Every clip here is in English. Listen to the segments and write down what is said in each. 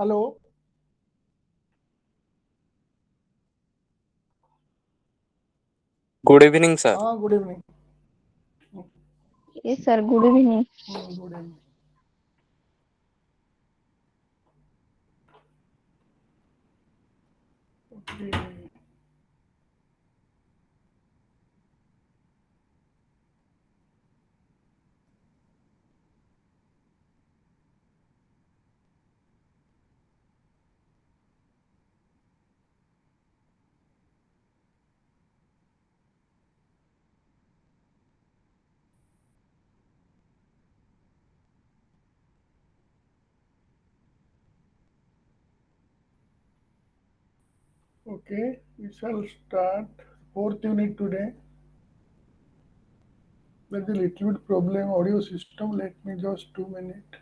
Hello. Good evening, sir. Good evening. Yes, sir. Good evening. Good evening. Okay. Okay, we shall start fourth unit today. There's a little bit problem audio system. Let me just 2 minutes.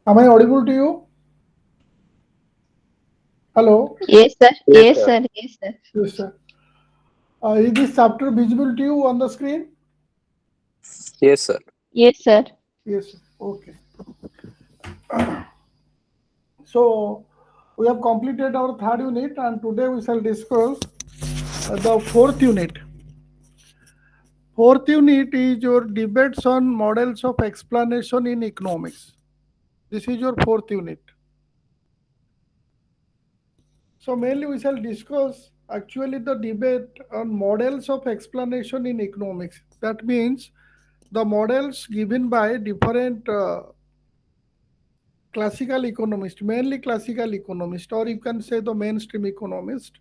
Am I audible to you? Hello. Yes, sir. Yes, Yes, sir. sir. Yes, sir. Yes, sir. Is this chapter visible to you on the screen? Yes, sir. Yes, sir. Yes. Okay. So we have completed our third unit, and today we shall discuss the fourth unit. Fourth unit is your debates on models of explanation in economics. This is your fourth unit. So mainly we shall discuss actually the debate on models of explanation in economics. That means the models given by different classical economists, mainly classical economists, or you can say the mainstream economist.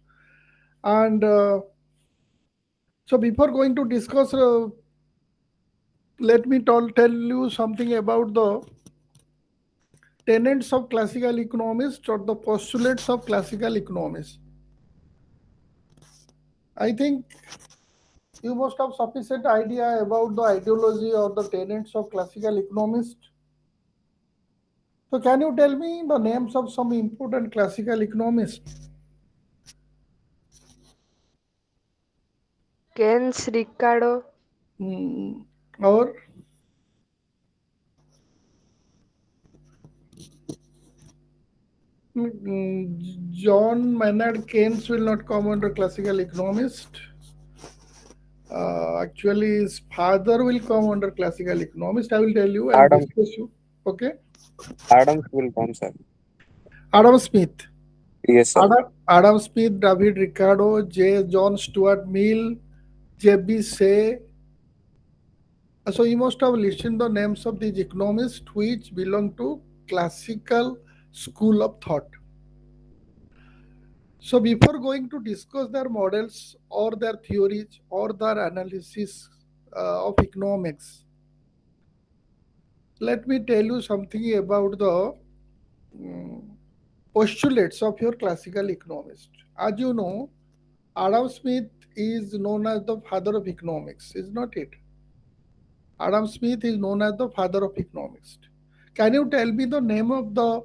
And so before going to discuss, let me tell you something about the tenets of classical economists or the postulates of classical economists. I think you must have sufficient idea about the ideology or the tenets of classical economists. So can you tell me the names of some important classical economists? Keynes, Ricardo, Hmm, or John Maynard Keynes will not come under classical economist. Actually, his father will come under classical economist. I will tell you. I will Adam discuss you. Okay. Adams will come, sir. Adam Smith. Yes, sir. Adam Smith, David Ricardo, J. John Stuart Mill, J.B. Say. So you must have listened the names of these economists which belong to classical school of thought. So before going to discuss their models or their theories or their analysis of economics, let me tell you something about the mm, postulates of your classical economist. As you know, Adam Smith is known as the father of economics, is not it? Adam Smith is known as the father of economics. Can you tell me the name of the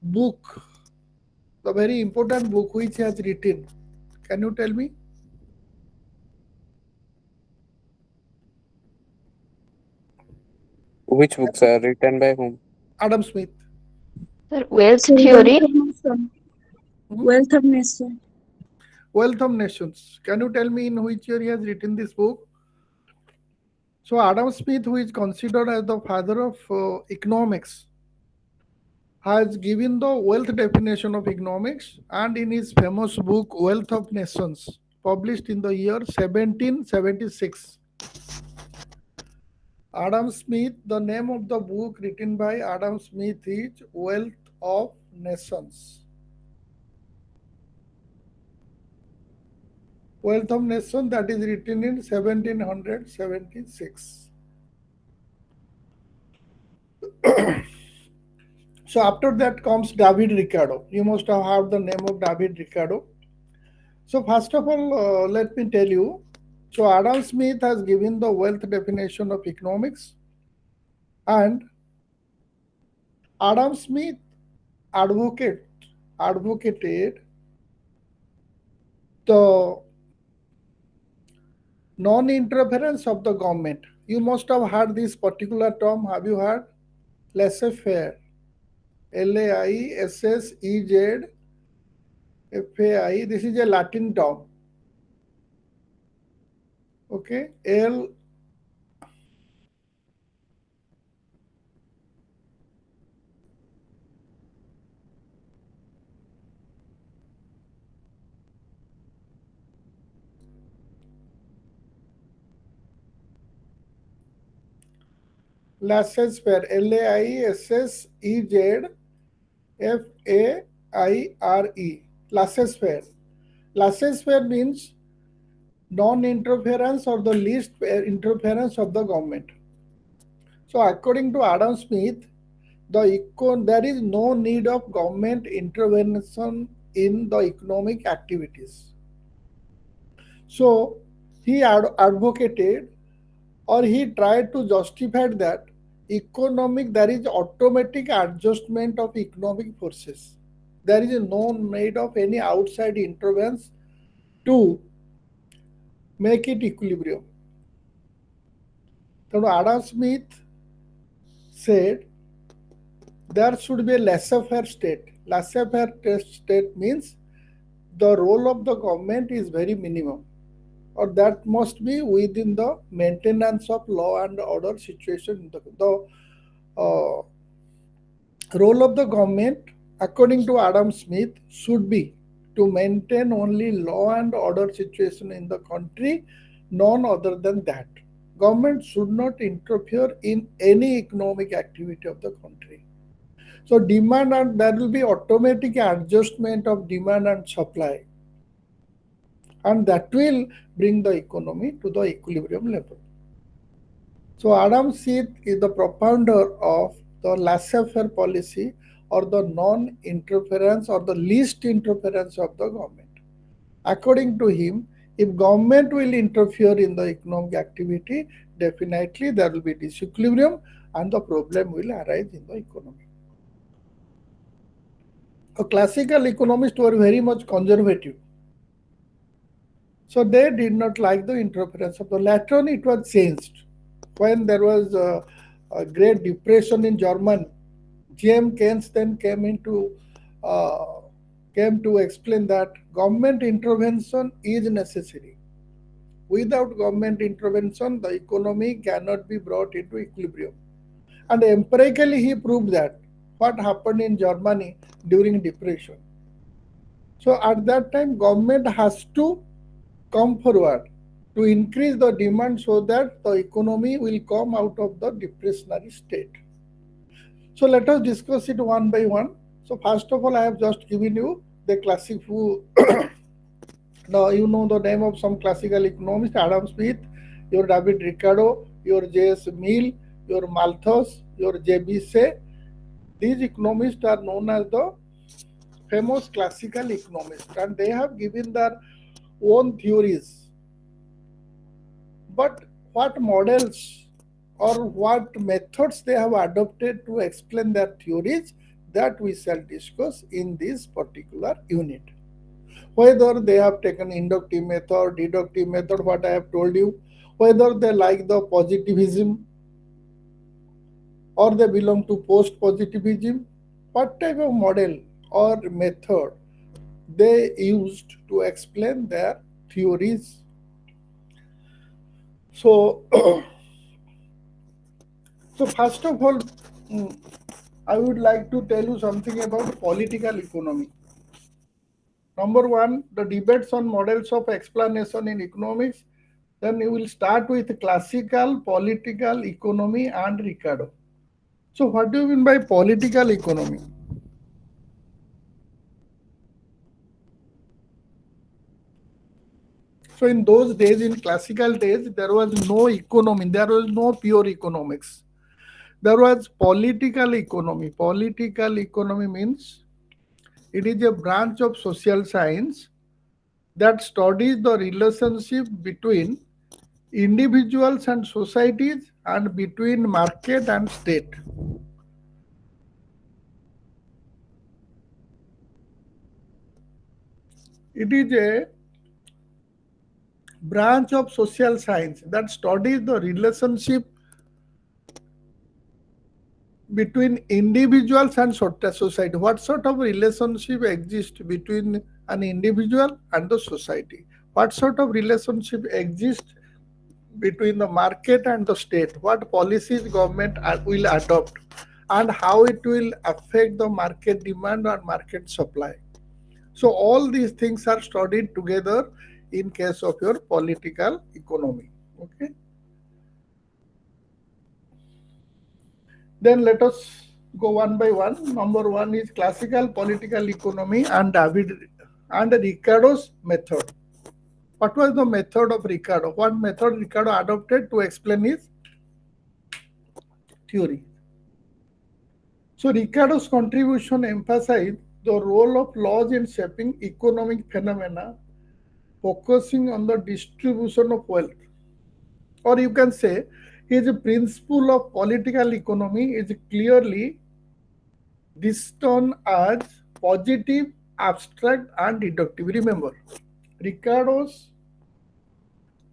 book, the very important book which he has written? Can you tell me? Which books are written by whom? Adam Smith. Sir, wealth So wealth theory. of nation. Hmm? Wealth of nation. Wealth of Nations. Can you tell me in which year he has written this book? So Adam Smith, who is considered as the father of economics, has given the wealth definition of economics, and in his famous book Wealth of Nations, published in the year 1776. Adam Smith, the name of the book written by Adam Smith is Wealth of Nations. Wealth of Nations, that is written in 1776. So after that comes David Ricardo. You must have heard the name of David Ricardo. So first of all, let me tell you. So Adam Smith has given the wealth definition of economics, and Adam Smith advocated the non-interference of the government. You must have heard this particular term. Have you heard? Laissez-faire. Laissez-faire. This is a Latin term. Okay. Laissez-faire. Laissez-faire. Laissez-faire. Laissez-faire means non-interference or the least interference of the government. So according to Adam Smith, there is no need of government intervention in the economic activities. So he advocated, or he tried to justify that there is automatic adjustment of economic forces. There is no need of any outside intervention to make it equilibrium. So Adam Smith said there should be a laissez-faire state. Laissez-faire state means the role of the government is very minimum, or that must be within the maintenance of law and order situation. The role of the government, according to Adam Smith, should be to maintain only law and order situation in the country, none other than that. Government should not interfere in any economic activity of the country. So demand, and there will be automatic adjustment of demand and supply, and that will bring the economy to the equilibrium level. So Adam Smith is the propounder of the laissez-faire policy, or the non-interference or the least interference of the government. According to him, if government will interfere in the economic activity, definitely there will be disequilibrium and the problem will arise in the economy. Classical economists were very much conservative. So they did not like the interference of the later on. It was changed when there was a Great Depression in Germany. James Keynes then came to explain that government intervention is necessary. Without government intervention, the economy cannot be brought into equilibrium. And empirically, he proved that what happened in Germany during Depression. So at that time, government has to come forward to increase the demand so that the economy will come out of the depressionary state. So let us discuss it one by one. So first of all, I have just given you the classic now you know the name of some classical economists: Adam Smith, your David Ricardo, your J.S. Mill, your Malthus, your J.B. Say. These economists are known as the famous classical economists, and they have given their own theories. But what models or what methods they have adopted to explain their theories, that we shall discuss in this particular unit. Whether they have taken inductive method, deductive method, what I have told you, whether they like the positivism or they belong to post-positivism, what type of model or method they used to explain their theories. So, so first of all, I would like to tell you something about political economy. Number one, the debates on models of explanation in economics. Then you will start with classical political economy and Ricardo. So what do you mean by political economy? So in those days, in classical days, there was no economy, there was no pure economics. There was political economy. Political economy means it is a branch of social science that studies the relationship between individuals and societies and between market and state. It is a branch of social science that studies the relationship between individuals and society. What sort of relationship exists between an individual and the society? What sort of relationship exists between the market and the state? What policies government will adopt, and how it will affect the market demand and market supply? So all these things are studied together in case of your political economy. Okay. Then let us go one by one. Number one is classical political economy and Ricardo's method. What was the method of Ricardo? What method Ricardo adopted to explain his theory? So Ricardo's contribution emphasized the role of laws in shaping economic phenomena, focusing on the distribution of wealth. Or you can say his principle of political economy is clearly distinct as positive, abstract, and deductive. Remember, Ricardo's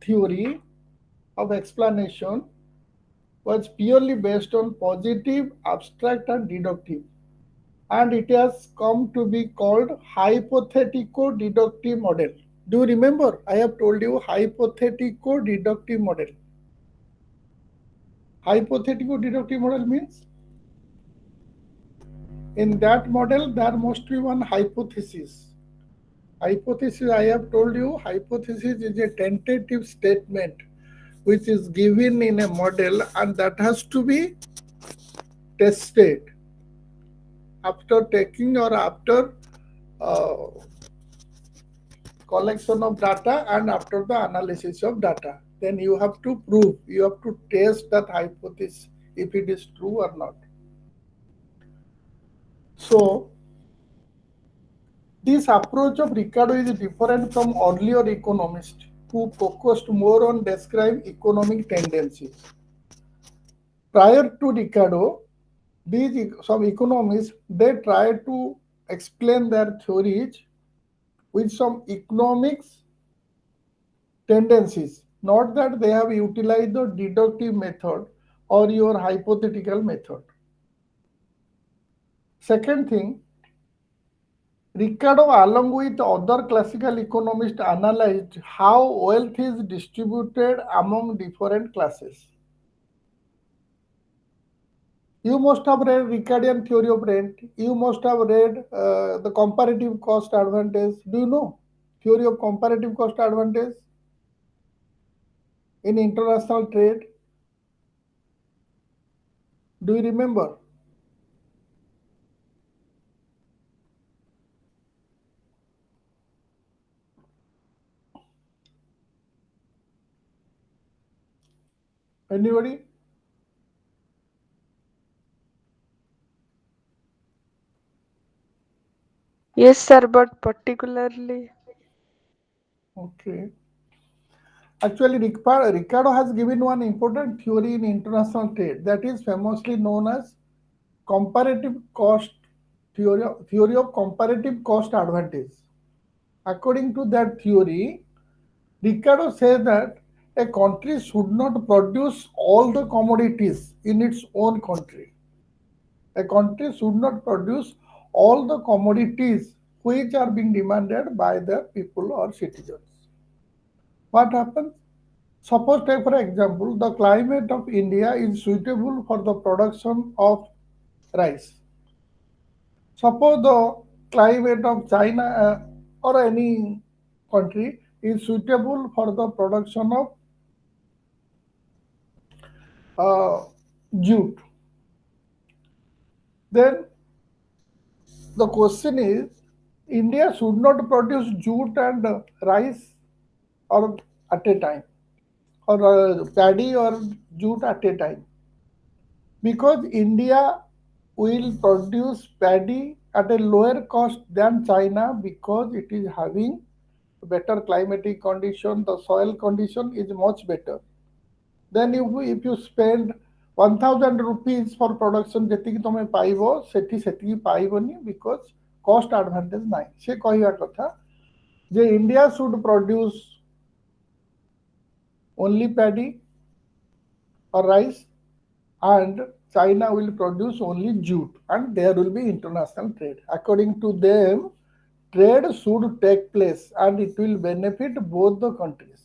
theory of explanation was purely based on positive, abstract, and deductive, and it has come to be called hypothetico-deductive model. Do you remember? I have told you hypothetico-deductive model. Hypothetico-deductive model means in that model there must be one hypothesis. Hypothesis, I have told you, hypothesis is a tentative statement which is given in a model and that has to be tested after taking or after collection of data and after the analysis of data. Then you have to prove, you have to test that hypothesis if it is true or not. So this approach of Ricardo is different from earlier economists who focused more on describing economic tendencies. Prior to Ricardo, some economists, they tried to explain their theories with some economics tendencies, not that they have utilized the deductive method or your hypothetical method. Second thing, Ricardo, along with other classical economists, analyzed how wealth is distributed among different classes. You must have read Ricardian theory of rent. You must have read the comparative cost advantage. Do you know theory of comparative cost advantage in international trade? Do you remember? Anybody? Yes, sir, but particularly. Okay. Actually, Ricardo has given one important theory in international trade that is famously known as comparative cost theory of comparative cost advantage. According to that theory, Ricardo says that a country should not produce all the commodities in its own country. A country should not produce all the commodities which are being demanded by the people or citizens. What happens? Suppose, take for example, the climate of India is suitable for the production of rice. Suppose the climate of China or any country is suitable for the production of jute. Then the question is, India should not produce jute and rice or at a time, or paddy or jute at a time. because India will produce paddy at a lower cost than China because it is having better climatic condition, the soil condition is much better. Then if you spend 1000 rupees for production ଯେତିକି ତମେ ପାଇବ ସେଠି ସେତିକି ପାଇବନି because cost advantage ନାହିଁ ସେ କହିବା କଥା ଯେ India should produce only paddy or rice and China will produce only jute and there will be international trade. According to them, trade should take place and it will benefit both the countries.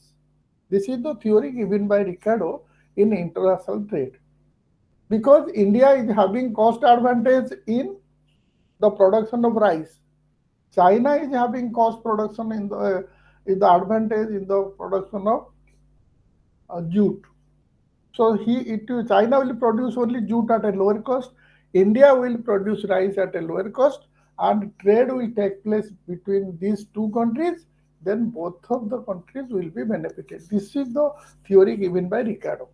This is the theory given by Ricardo in international trade. Because India is having cost advantage in the production of rice. China is having cost production in the advantage in the production of jute. So China will produce only jute at a lower cost. India will produce rice at a lower cost, and trade will take place between these two countries. Then both of the countries will be benefited. This is the theory given by Ricardo.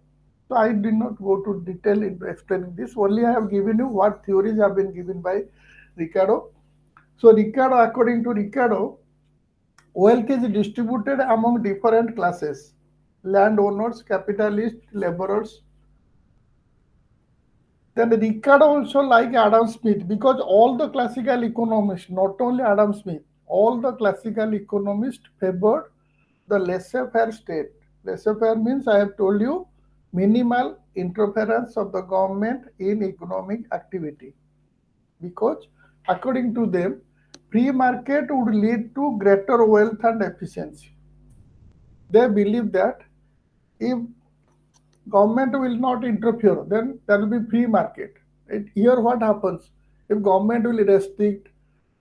So I did not go to detail in explaining this. Only I have given you what theories have been given by Ricardo. So according to Ricardo, wealth is distributed among different classes: landowners, capitalists, laborers. Then Ricardo also like Adam Smith because all the classical economists, not only Adam Smith, all the classical economists favored the laissez-faire state. Laissez-faire means I have told you minimal interference of the government in economic activity because according to them, free market would lead to greater wealth and efficiency. They believe that if government will not interfere, then there will be free market. Here what happens? If government will restrict,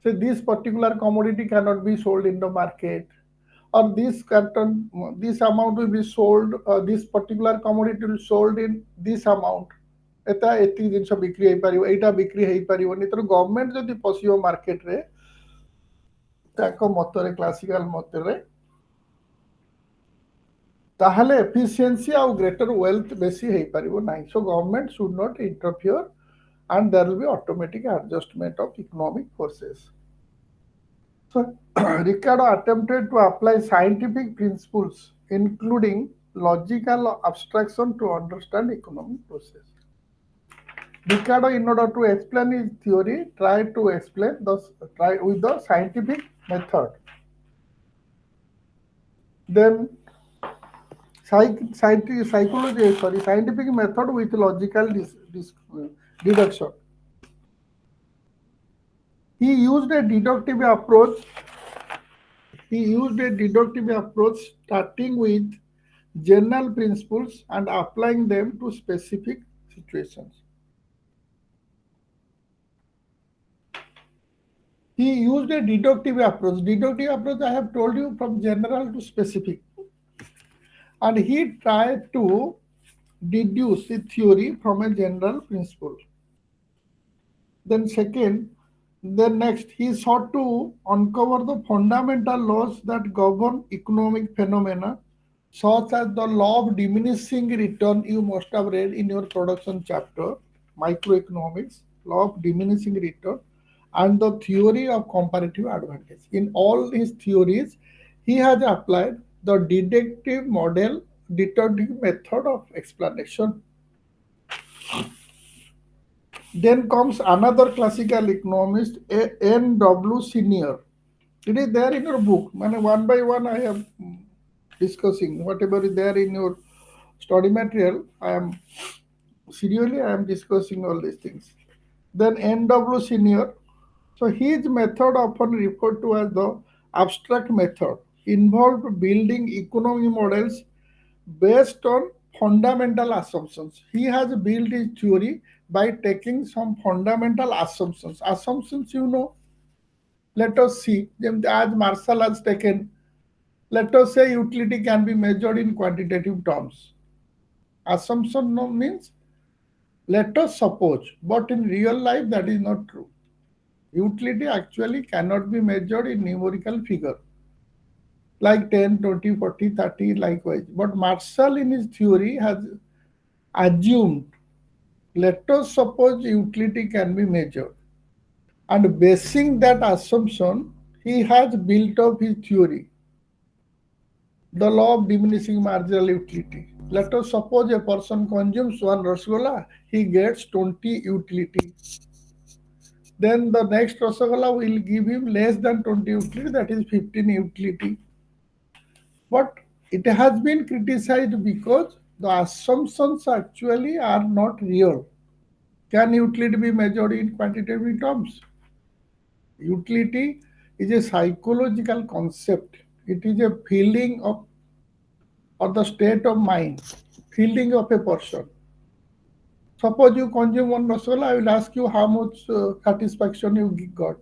say this particular commodity cannot be sold in the market, or this amount will be sold, this particular commodity will be sold in this amount. ଏଟା ଏତିକି ଜିନିଷ ବିକ୍ରି ହେଇପାରିବ ଏଇଟା ବିକ୍ରି ହେଇପାରିବନି ତେଣୁ government ଯଦି ପଶିବ ମାର୍କେଟରେ ତାଙ୍କ ମତରେ କ୍ଲାସିକାଲ ମତରେ ତାହେଲେ ଏଫିସିଏନ୍ସି ଆଉ ଗ୍ରେଟର ୱେଲ୍ଥ ବେଶୀ ହେଇପାରିବ ନାହିଁ so government should not interfere and there will be automatic adjustment of economic forces. So Ricardo attempted to apply scientific principles including logical abstraction to understand economic process. Ricardo, in order to explain his theory, tried to explain with the scientific method. Then scientific method with logical deduction. He used a deductive approach. Starting with general principles and applying them to specific situations. He used a deductive approach. Deductive approach, I have told you, from general to specific. And he tried to deduce a theory from a general principle. Then next, he sought to uncover the fundamental laws that govern economic phenomena, such as the law of diminishing return you must have read in your production chapter, microeconomics, law of diminishing return, and the theory of comparative advantage. In all his theories, he has applied the deductive method of explanation. Then comes another classical economist, N.W. Senior. It is there in your book. One by one I am discussing. Whatever is there in your study material, I am discussing all these things. Then N.W. Senior. So his method, often referred to as the abstract method, involved building economic models based on fundamental assumptions. He has built his theory by taking some fundamental assumptions. Assumptions, let us see, as Marshall has taken, let us say utility can be measured in quantitative terms. Assumption means, let us suppose, but in real life that is not true. Utility actually cannot be measured in numerical figure, like 10, 20, 40, 30, likewise. But Marshall in his theory has assumed Let us suppose utility can be measured. And basing that assumption, he has built up his theory, the law of diminishing marginal utility. Let us suppose a person consumes one rasgulla, he gets 20 utility. Then the next rasgulla will give him less than 20 utility, that is 15 utility. But it has been criticized because the assumptions actually are not real. Can utility be measured in quantitative terms? Utility is a psychological concept. It is a feeling of or the state of mind, feeling of a person. Suppose you consume one rasgulla, I will ask you how much satisfaction you got.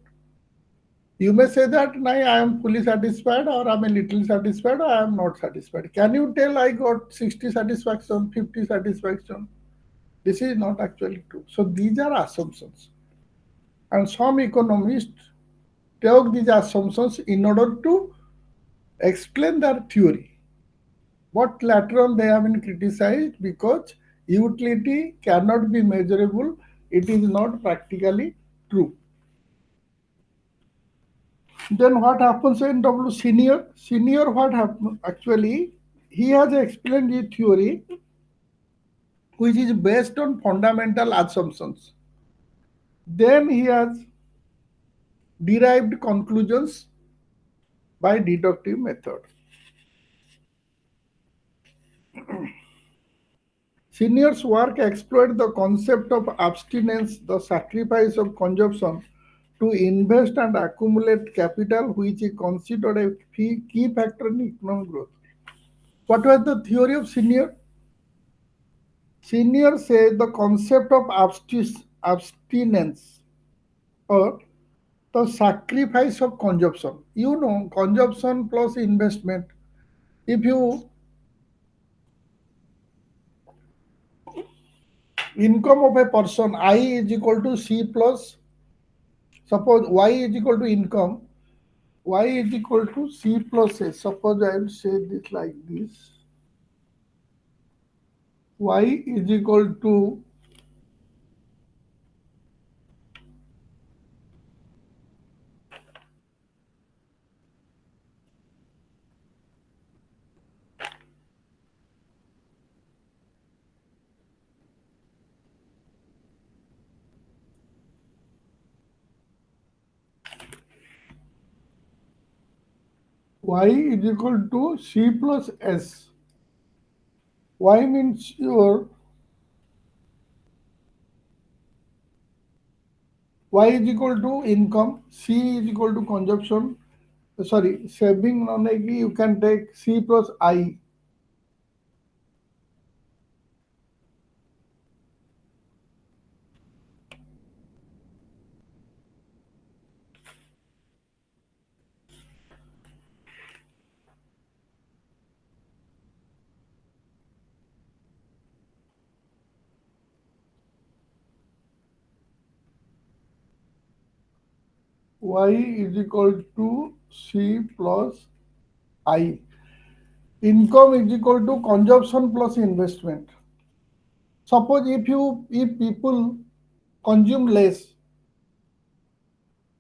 You may say that I am fully satisfied, or I am a little satisfied, or I am not satisfied. Can you tell I got 60 satisfaction, 50 satisfaction? This is not actually true. So these are assumptions. And some economists take these assumptions in order to explain their theory. But later on they have been criticized because utility cannot be measurable. It is not practically true. Then what happens in W senior? Senior, what happens? Actually, he has explained a theory which is based on fundamental assumptions. Then he has derived conclusions by deductive method. Senior's work explored the concept of abstinence, the sacrifice of consumption to invest and accumulate capital, which is considered a key factor in economic growth. What was the theory of Senior? Senior says the concept of abstinence or the sacrifice of consumption. You know, consumption plus investment. If you income of a person, I is equal to C plus, suppose Y is equal to income, Y is equal to C plus A. Suppose I will say this like this. Y is equal to Y is equal to C plus S. Y means your Y is equal to income, C is equal to consumption. Sorry, saving you can take C plus I. Y is equal to C plus I. Income is equal to consumption plus investment. Suppose if people consume less,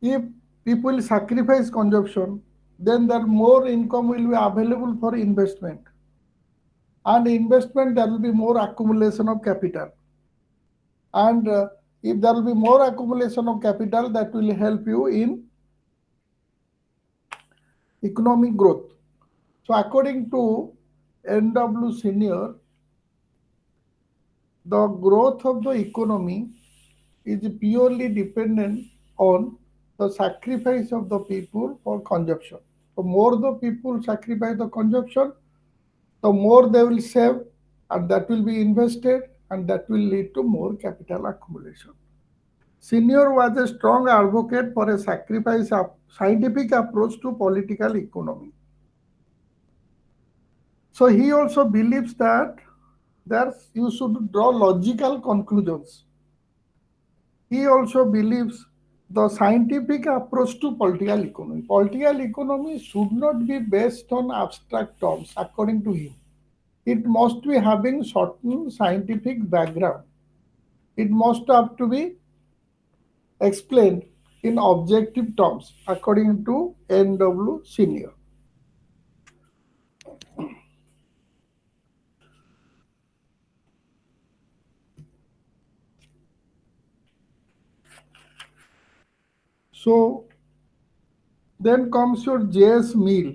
if people sacrifice consumption, then there more income will be available for investment. And investment, there will be more accumulation of capital. And if there will be more accumulation of capital, that will help you in economic growth. So according to NW Senior, the growth of the economy is purely dependent on the sacrifice of the people for consumption. The more the people sacrifice the consumption, the more they will save, and that will be invested, and that will lead to more capital accumulation. Senior was a strong advocate for a sacrifice of scientific approach to political economy. So he also believes that you should draw logical conclusions. He also believes the scientific approach to political economy. Political economy should not be based on abstract terms, according to him. It must be having certain scientific background. it must have to be explained in objective terms according to N.W. Senior. So then comes your J.S. Mill.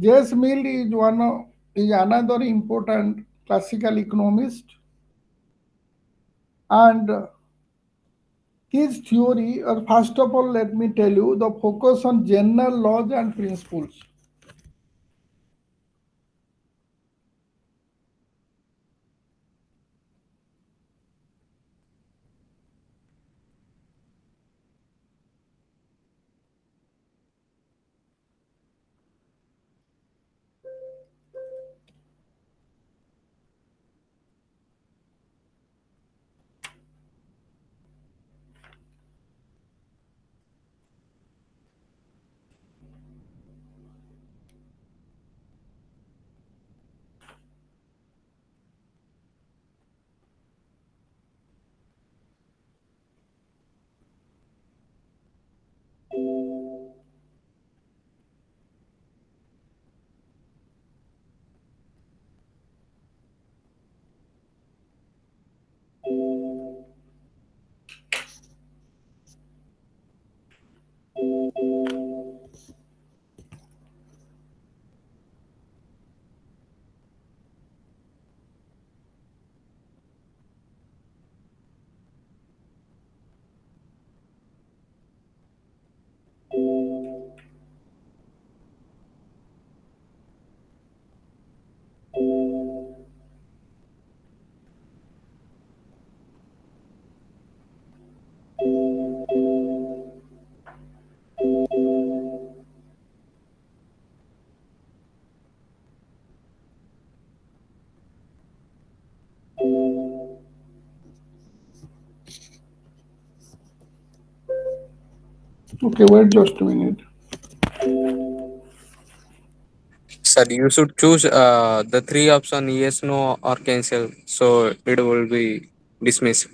J.S. Mill is another important classical economist, and his theory, or first of all, let me tell you, the focus on general laws and principles. Okay, wait just a minute. Sir, you should choose the three option yes, no, or cancel. So it will be dismissed.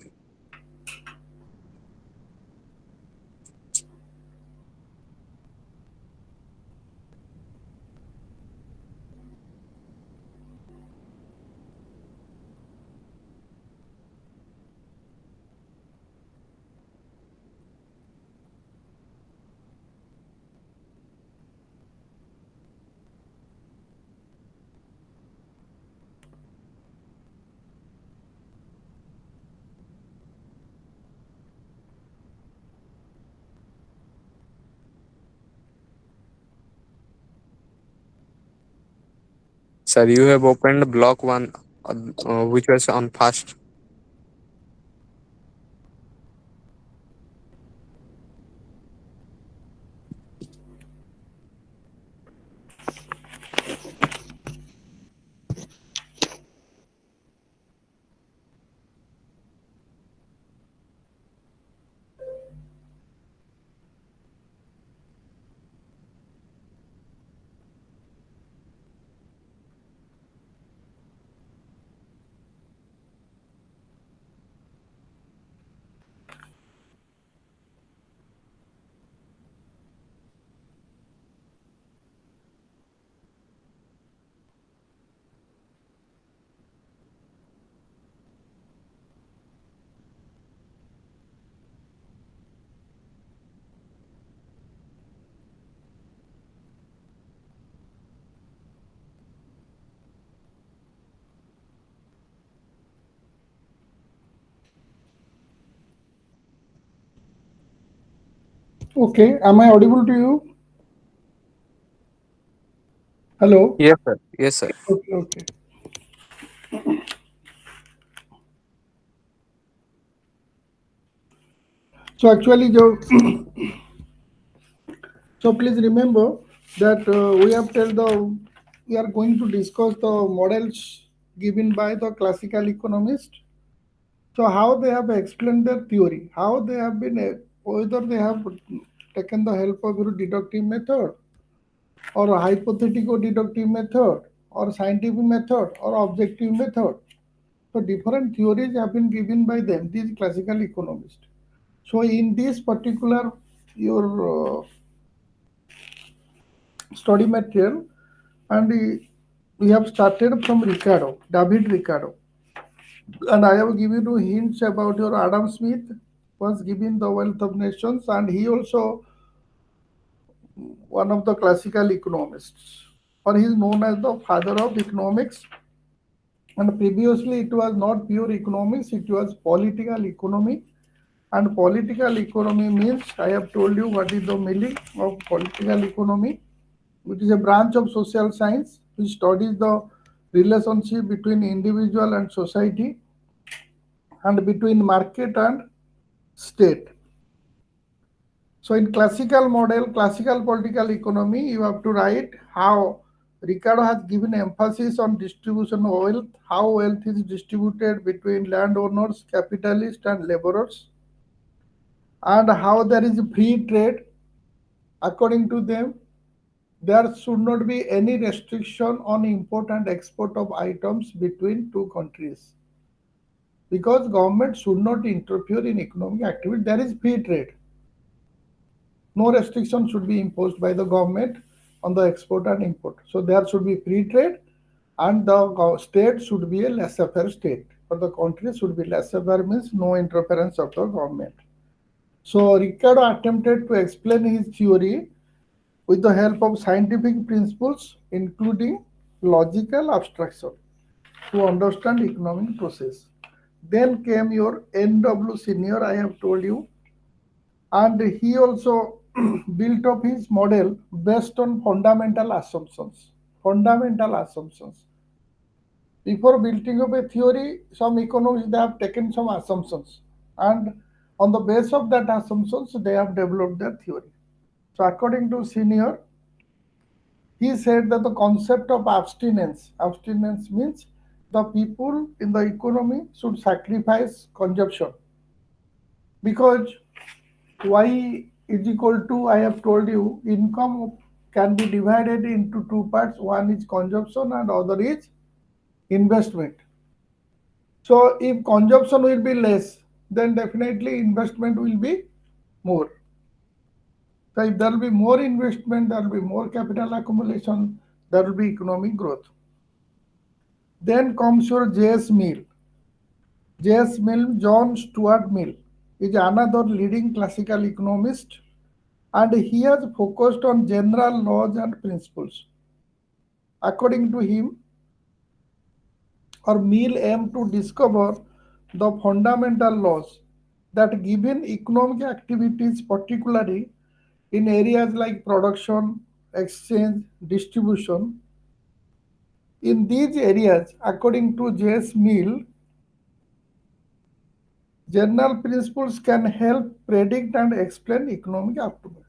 Sir, you have opened block one, which was on fast. Okay, am I audible to you? Hello? Yes, sir. Yes, sir. Okay, okay. So actually, so please remember that we are going to discuss the models given by the classical economist. So how they have explained their theory, how they have been, whether they have taken the help of your deductive method or a hypothetical deductive method or scientific method or objective method. So different theories have been given by them, these classical economists. So in this particular your study material, and we have started from Ricardo, David Ricardo, and I have given you hints about your Adam Smith was given the Wealth of Nations, and he also one of the classical economists, or he is known as the father of economics. And previously, it was not pure economics; it was political economy. And political economy means I have told you what is the meaning of political economy. It is a branch of social science which studies the relationship between individual and society and between market and state. So in classical model, classical political economy, you have to write how Ricardo has given emphasis on distribution of wealth, how wealth is distributed between landowners, capitalists, and laborers, and how there is free trade. According to them, there should not be any restriction on import and export of items between two countries because government should not interfere in economic activity. There is free trade. No restriction should be imposed by the government on the export and import. So there should be free trade, and the state should be a laissez-faire state, or the country should be laissez-faire means no interference of the government. So Ricardo attempted to explain his theory with the help of scientific principles, including logical abstraction, to understand economic process. Then came your N.W. Senior, I have told you, and he also built up his model based on fundamental assumptions. Fundamental assumptions. Before building up a theory, some economists they have taken some assumptions, and on the base of that assumptions, they have developed their theory. So according to Senior, he said that the concept of abstinence means the people in the economy should sacrifice consumption because y is equal to, I have told you, income can be divided into two parts. One is consumption and other is investment. So if consumption will be less, then definitely investment will be more. So if there will be more investment, there will be more capital accumulation, there will be economic growth. Then comes your J.S. Mill. J.S. Mill, John Stuart Mill, is another leading classical economist, and he has focused on general laws and principles. According to him, or Mill aimed to discover the fundamental laws that given economic activities, particularly in areas like production, exchange, distribution. In these areas, according to J.S. Mill, general principles can help predict and explain economic activity.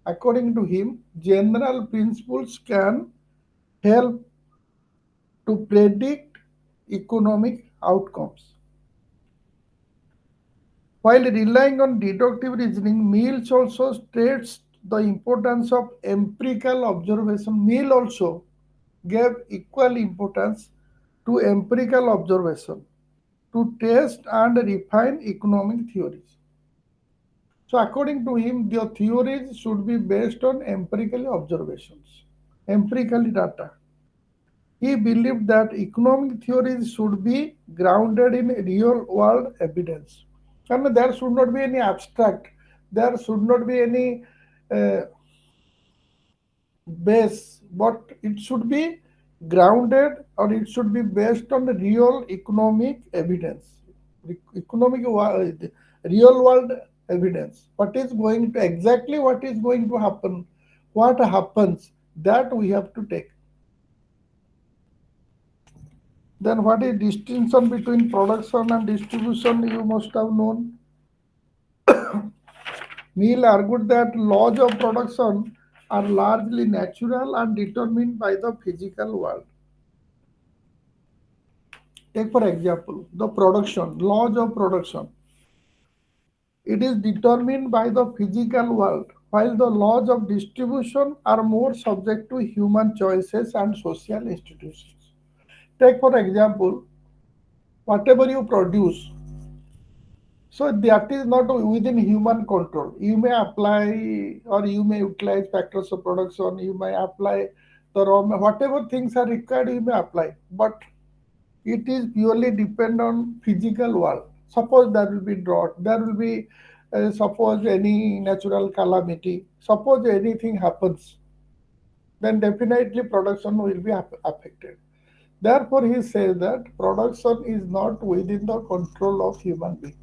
According to him, general principles can help to predict economic outcomes. While relying on deductive reasoning, Mill also states the importance of empirical observation. Mill also gave equal importance to empirical observation to test and refine economic theories. So according to him, the theories should be based on empirical observations, empirical data. He believed that economic theories should be grounded in real world evidence. And there should not be any abstract, there should not be any uh, base, but it should be grounded or it should be based on the real economic evidence, economic real world evidence. What is going to exactly what is going to happen, what happens, that we have to take. Then what is distinction between production and distribution? You must have known. Mill argued that laws of production are largely natural and determined by the physical world. Take for example, the production, laws of production. It is determined by the physical world, while the laws of distribution are more subject to human choices and social institutions. Take for example, whatever you produce, so that is not within human control. You may apply or you may utilize factors of production, you may apply the raw, whatever things are required, you may apply. But it is purely depend on physical world. Suppose there will be drought, there will be suppose any natural calamity, suppose anything happens, then definitely production will be affected. Therefore, he says that production is not within the control of human being.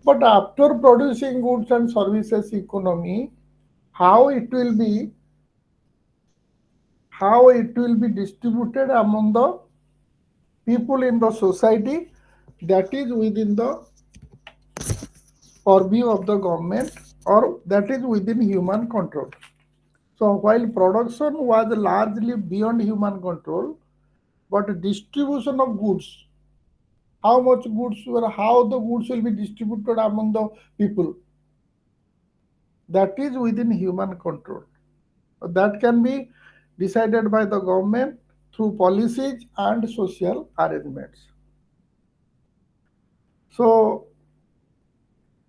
But after producing goods and services economy, how it will be, how it will be distributed among the people in the society, that is within the purview of the government, or that is within human control. So while production was largely beyond human control, but distribution of goods, how much goods or how the goods will be distributed among the people, that is within human control. That can be decided by the government through policies and social arrangements. So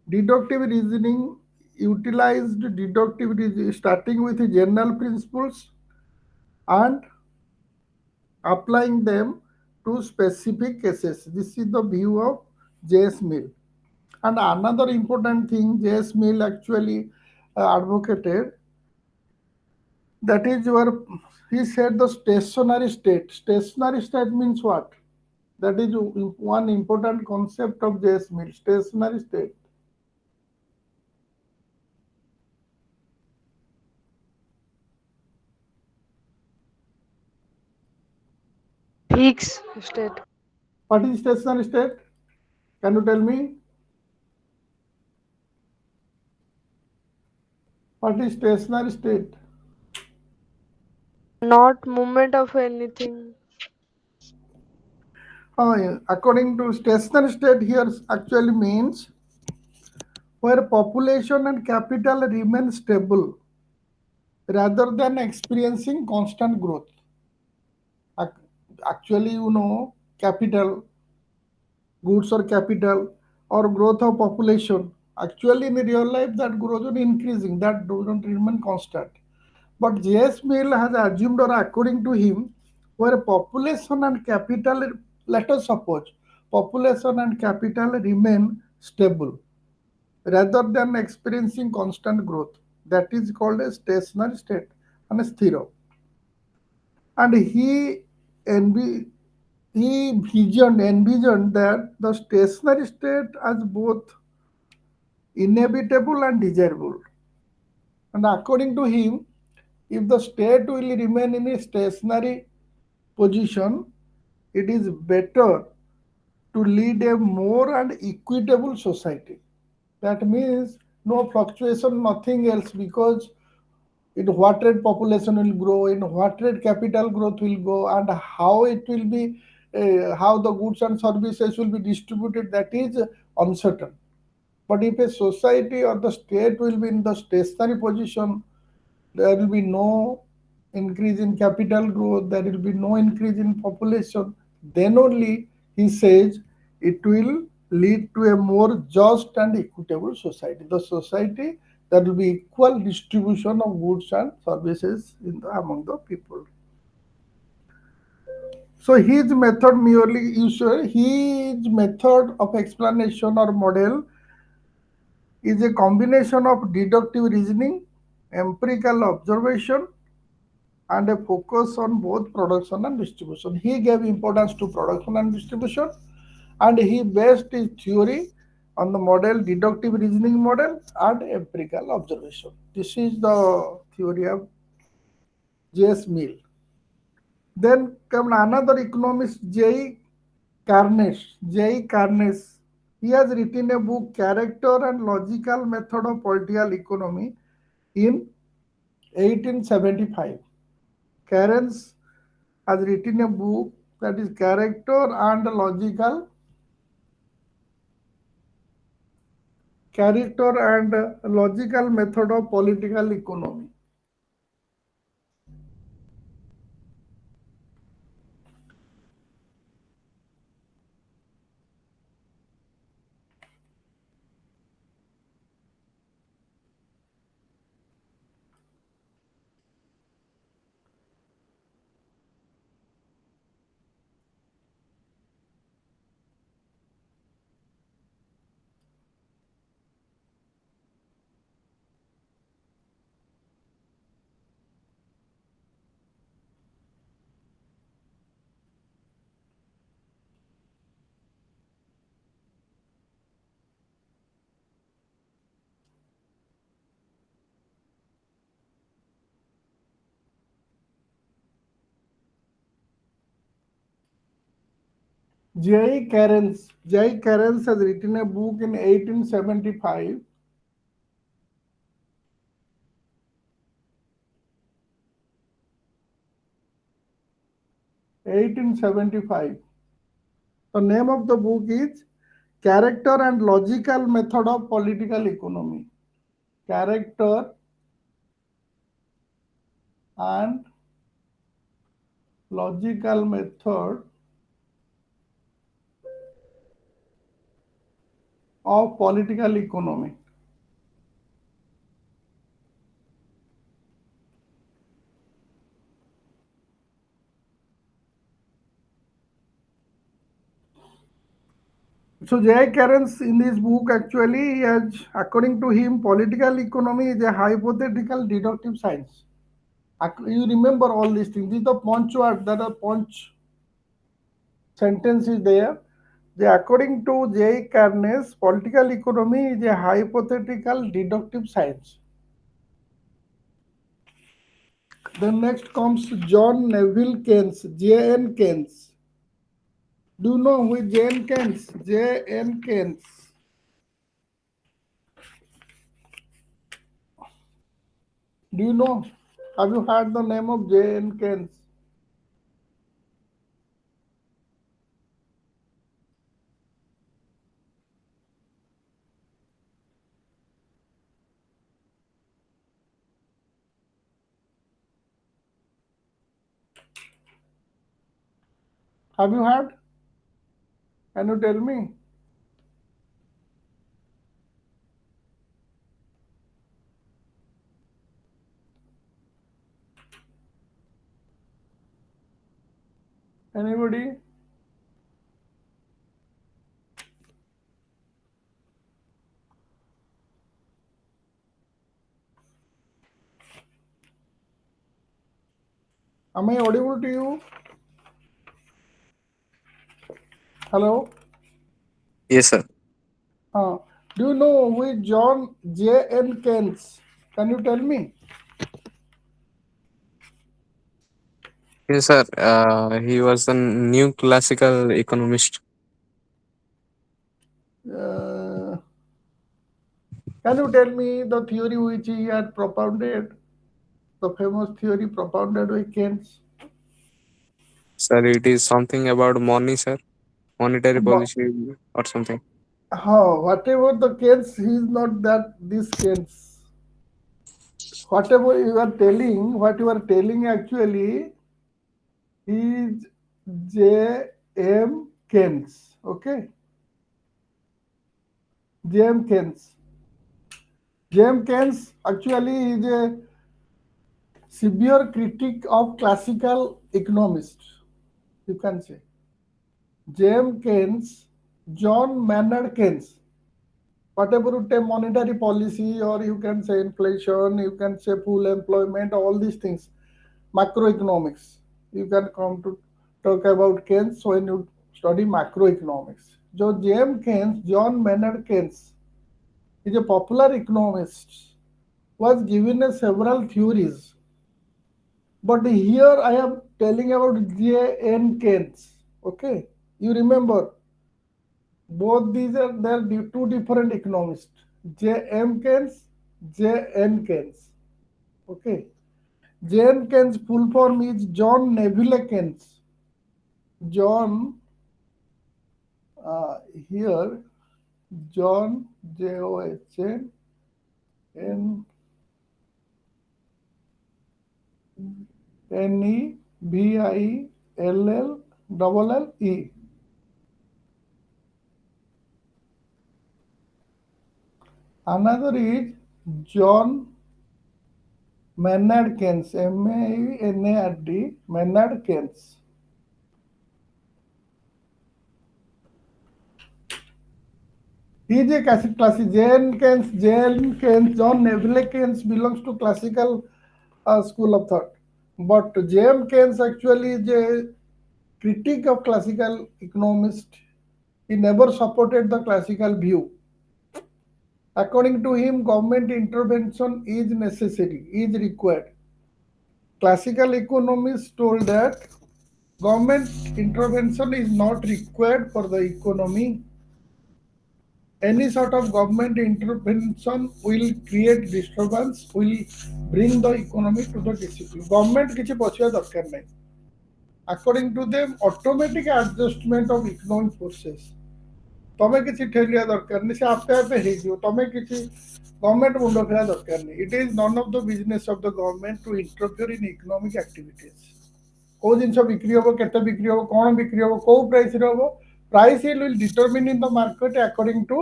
deductive reasoning utilized deductive reasoning starting with the general principles and applying them to specific cases. This is the view of J.S. Mill. And another important thing J.S. Mill actually advocated, that is your, he said the stationary state. Stationary state means what? That is one important concept of J.S. Mill, stationary state. Fixed state. What is stationary state? Can you tell me? What is stationary state? Not movement of anything. Yeah. According to stationary state here actually means where population and capital remain stable rather than experiencing constant growth. Actually, capital, goods or capital, or growth of population. Actually, in real life, that growth is increasing, that doesn't remain constant. But J.S. Mill has assumed, or according to him, where population and capital, let us suppose, population and capital remain stable rather than experiencing constant growth. That is called a stationary state and a sthira. And envi- envisioned that the stationary state as both inevitable and desirable. And according to him, if the state will remain in a stationary position, it is better to lead a more and equitable society. That means no fluctuation, nothing else, because in what rate population will grow, in what rate capital growth will go, and how it will be, how the goods and services will be distributed, that is uncertain. But if a society or the state will be in the stationary position, there will be no increase in capital growth, there will be no increase in population, then only he says it will lead to a more just and equitable society. The society that will be equal distribution of goods and services among the people. So his method merely his method of explanation or model is a combination of deductive reasoning, empirical observation, and a focus on both production and distribution. He gave importance to production and distribution, and he based his theory on the model deductive reasoning model and empirical observation. This is the theory of J.S. Mill. Then come another economist, J. Carnes. J. Carnes. He has written a book, Character and Logical Method of Political Economy, in 1875. Carnes has written a book that is Character and Logical Method of Political Economy. J. Carens has written a book in 1875. The name of the book is Character and Logical Method of Political Economy. Character and Logical Method of Political Economy. So J. Carens in this book actually has, according to him, political economy is a hypothetical deductive science. You remember all these things. This is the punch word, that a punch sentence is there. According to J. Carnes, political economy is a hypothetical deductive science. Then next comes John Neville Keynes, J.N. Keynes. Do you know who is J.N. Keynes? J.N. Keynes. Do you know? Have you heard the name of J.N. Keynes? Have you heard? Can you tell me? Anybody? Am I audible to you? Hello? Yes, sir. Do you know who is John J.N. Keynes? Can you tell me? Yes, sir. He was a new classical economist. Uh, can you tell me the theory which he had propounded, the famous theory propounded by Keynes? Sir, it is something about money, sir. Monetary But policy or something. how, whatever the Keynes, he is not that this Keynes. Whatever you are telling, what you are telling actually is J.M. Keynes. Okay? J.M. Keynes. J.M. Keynes actually is a severe critic of classical economists, you can say. J.M. Keynes, John Maynard Keynes, whatever you take monetary policy, or you can say inflation, you can say full employment, all these things, macroeconomics, you can come to talk about Keynes when you study macroeconomics. So J.M. Keynes, John Maynard Keynes, is a popular economist, was given a several theories. But here I am telling about J.N. Keynes. Okay, you remember both these are two different economists. J.M. Keynes, J.N. Keynes. Okay, J.N. Keynes full form is John Neville Keynes. John here John John N Neville. Another is John Maynard Keynes, Maynard, Maynard Keynes. He is a classic Jane Keynes, John Neville Keynes belongs to classical school of thought. But J.M. Keynes actually is a critic of classical economist. He never supported the classical view. According to him, government intervention is necessary, is required. Classical economists told that Government intervention is not required for the economy. Any sort of government intervention will create disturbance, will bring the economy to the discipline. Government किसी पछुआ दरकार नहीं. According to them, automatic adjustment of economic forces. तमे किसी ठेलिया दरकार नहीं, से आपे आपे हे जियो. तमे किसी government मुंडो फेरा दरकार नहीं. It is none of the business of the government to interfere in economic activities. को जिनस बिक्री हम केते बिक्री हम कौन बिक्री हम को प्राइस रे हम price will determine in the market according to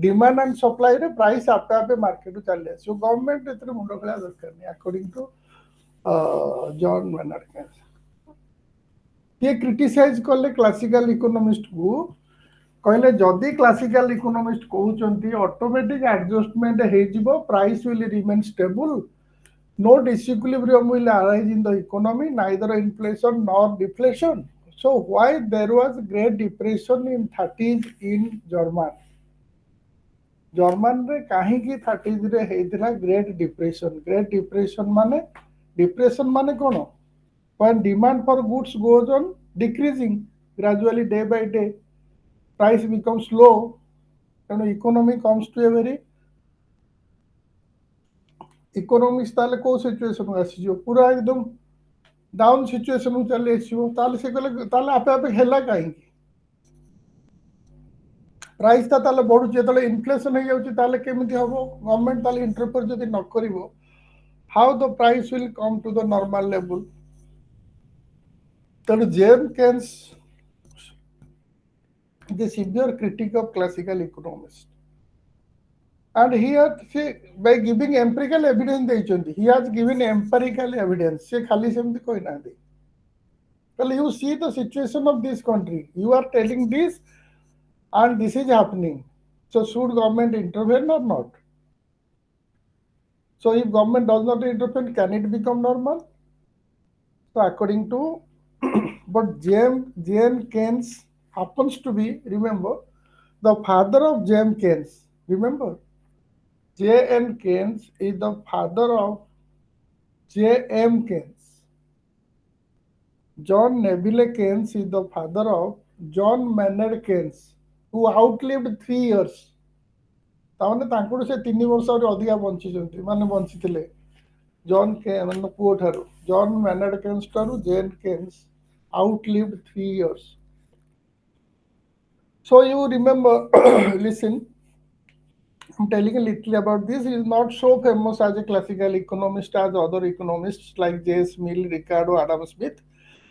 demand and supply रे प्राइस आपे आपे मार्केट रो चले सो गवर्नमेंट एतरे मुंडो खेला दरकार नहीं according to जॉन मैनर ये क्रिटिसाइज कले क्लासिकल इकोनॉमिस्ट को कहले जदि क्लासिकल इकोनॉमिस्ट कहउचंती ऑटोमेटिक एडजस्टमेंट हे जिवो price will remain stable. No disequilibrium will arise in the economy, neither inflation nor deflation. So why there was Great Depression in 30s in German? German रे काहे की 30s रे हेइतिला Great Depression. Great Depression माने कोन? When demand for goods goes on decreasing gradually day by day, price becomes low, and economy comes to a very economics ताले को situation आसीजो पूरा एकदम down situation में चले आसीजो ताले से कहले ताले आपे आपे हेला काहे प्राइस ता ताले बढ़ु जेतले इन्फ्लेशन हो जाउची ताले केमिति हबो गवर्नमेंट ताले इंटरफेयर जदि न करिवो how the price will come to the normal level. तब J M Keynes the severe critic of classical economist. And he has by giving empirical evidence देइचंती. He has given empirical evidence. से खाली सेमती कोई ना दे. Well, you see the situation of this country. You are telling this, and this is happening. So should government intervene or not? So if government does not intervene, can it become normal? So according to, but James Keynes happens to be, remember, the father of James Keynes. Remember. J.N. Keynes is the father of J.M. Keynes. John Neville Keynes is the father of John Maynard Keynes, who outlived 3 years. ताने तांकुड़ से 3 वर्ष और अधिका बंचिचंती माने बंचिथिले John के माने पुओ ठारू जॉन मैनर्ड केन्स ठारू जेन Keynes outlived 3 years. So you remember, listen, I'm telling a little about this. He is not so famous as a classical economist as other economists like J.S. Mill, Ricardo, Adam Smith,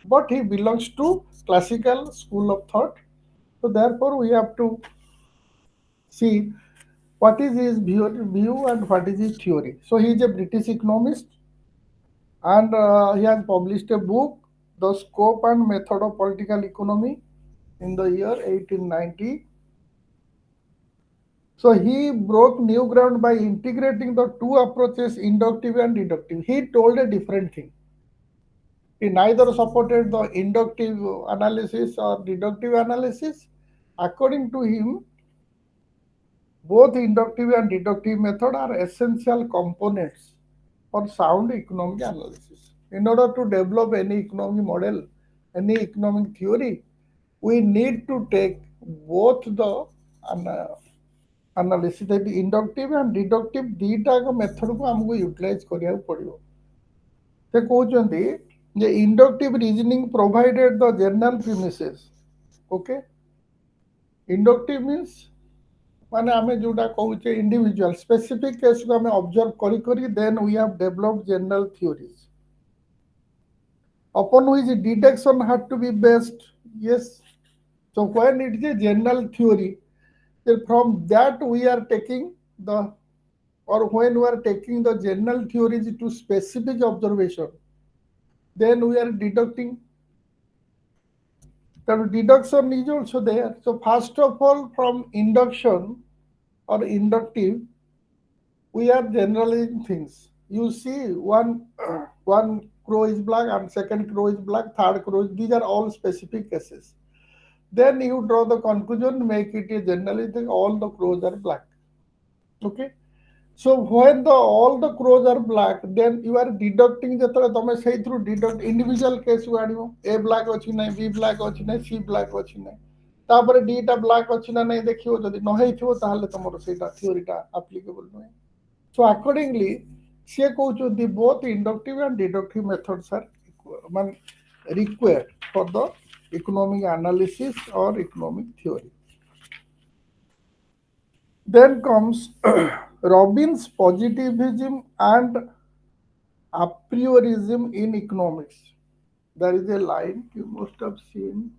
but he belongs to classical school of thought. So therefore, we have to see what is his view and what is his theory. So he is a British economist, and he has published a book, The Scope and Method of Political Economy, in the year 1890. So he broke new ground by integrating the two approaches, inductive and deductive. He told a different thing. He neither supported the inductive analysis or deductive analysis. According to him, both inductive and deductive method are essential components for sound economic analysis. In order to develop any economic model, any economic theory, we need to take both the analysis, that inductive and deductive दीटा का method को हमको utilise करिया पड़ियो. से कहउचंती जे inductive reasoning provided the general premises. Okay, inductive means माने आमे जोटा कहउचे individual specific case को हमें ऑब्जर्व करी करी then we have developed general theories upon which deduction had to be based. Yes, so when it is a general theory, from that we are taking the, or when we are taking the general theories to specific observation, then we are deducting. The deduction is also there. So first of all, from induction or inductive, we are generalizing things. You see, one crow is black and second crow is black, third crow is, these are all specific cases. Then you draw the conclusion, make it a generally all the crows are black. Okay. So when all the crows are black, then you are deducting ଯେତେବେଳେ ତମେ ସେଇଥିରୁ deduct individual case କୁ ଆଣିବ A black ଅଛି ନାହିଁ, B black ଅଛି ନାହିଁ, C black ଅଛି ନାହିଁ, ତାପରେ Dଟା black ଅଛି ନା ନାହିଁ ଦେଖିବ, ଯଦି ନ ହେଇଥିବ ତାହେଲେ ତମର ସେଇଟା theoryଟା applicable ନୁହେଁ. So accordingly ସିଏ କହୁଛନ୍ତି both inductive and deductive methods are required for the economic analysis or economic theory. Then comes Robbins' positivism and a priorism in economics. There is a line you must have seen.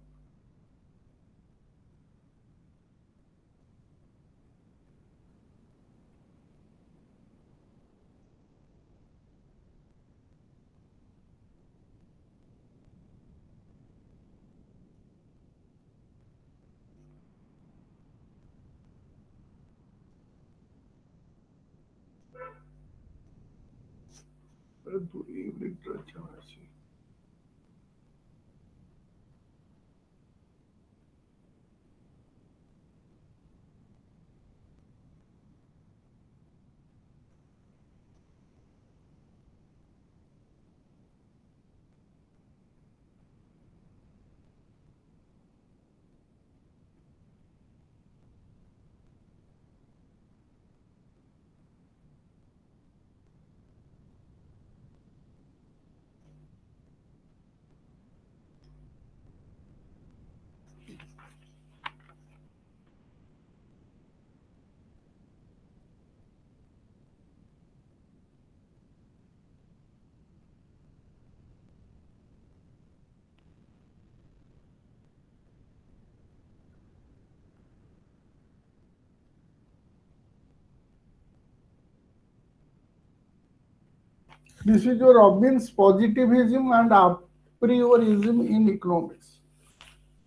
This is your Robbins' positivism and a priorism in economics.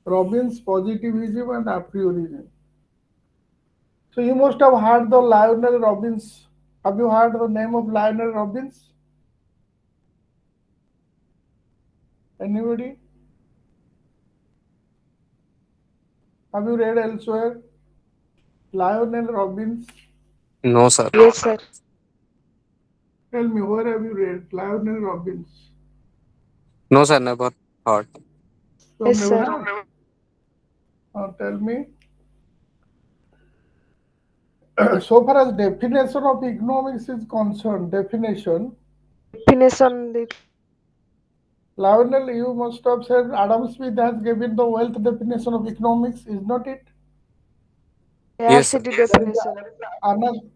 Robbins' positivism and a priorism. So you must have heard the Lionel Robbins. Have you heard the name of Lionel Robbins? Anybody? Have you read elsewhere? Lionel Robbins. No, sir. Yes, sir. Tell me, where have you read Lionel Robbins? No, sir. Never heard. You Yes, have never sir. heard? Tell me. So far as definition of economics is concerned, definition, Definition. Lionel, you must have said Adam Smith has given the wealth definition of economics, is not it? Yes, sir. Acid definition.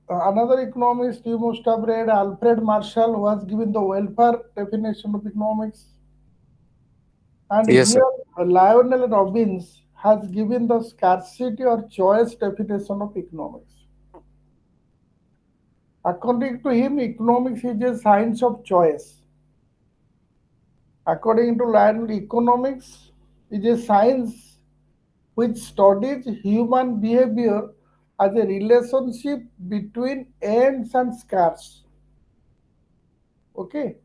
Another economist you must have read, Alfred Marshall, who has given the welfare definition of economics. And Yes, sir. here Lionel Robbins has given the scarcity or choice definition of economics. According to him, economics is a science of choice. According to Lionel, economics is a science which studies human behavior as a relationship between ends and scarce. Okay.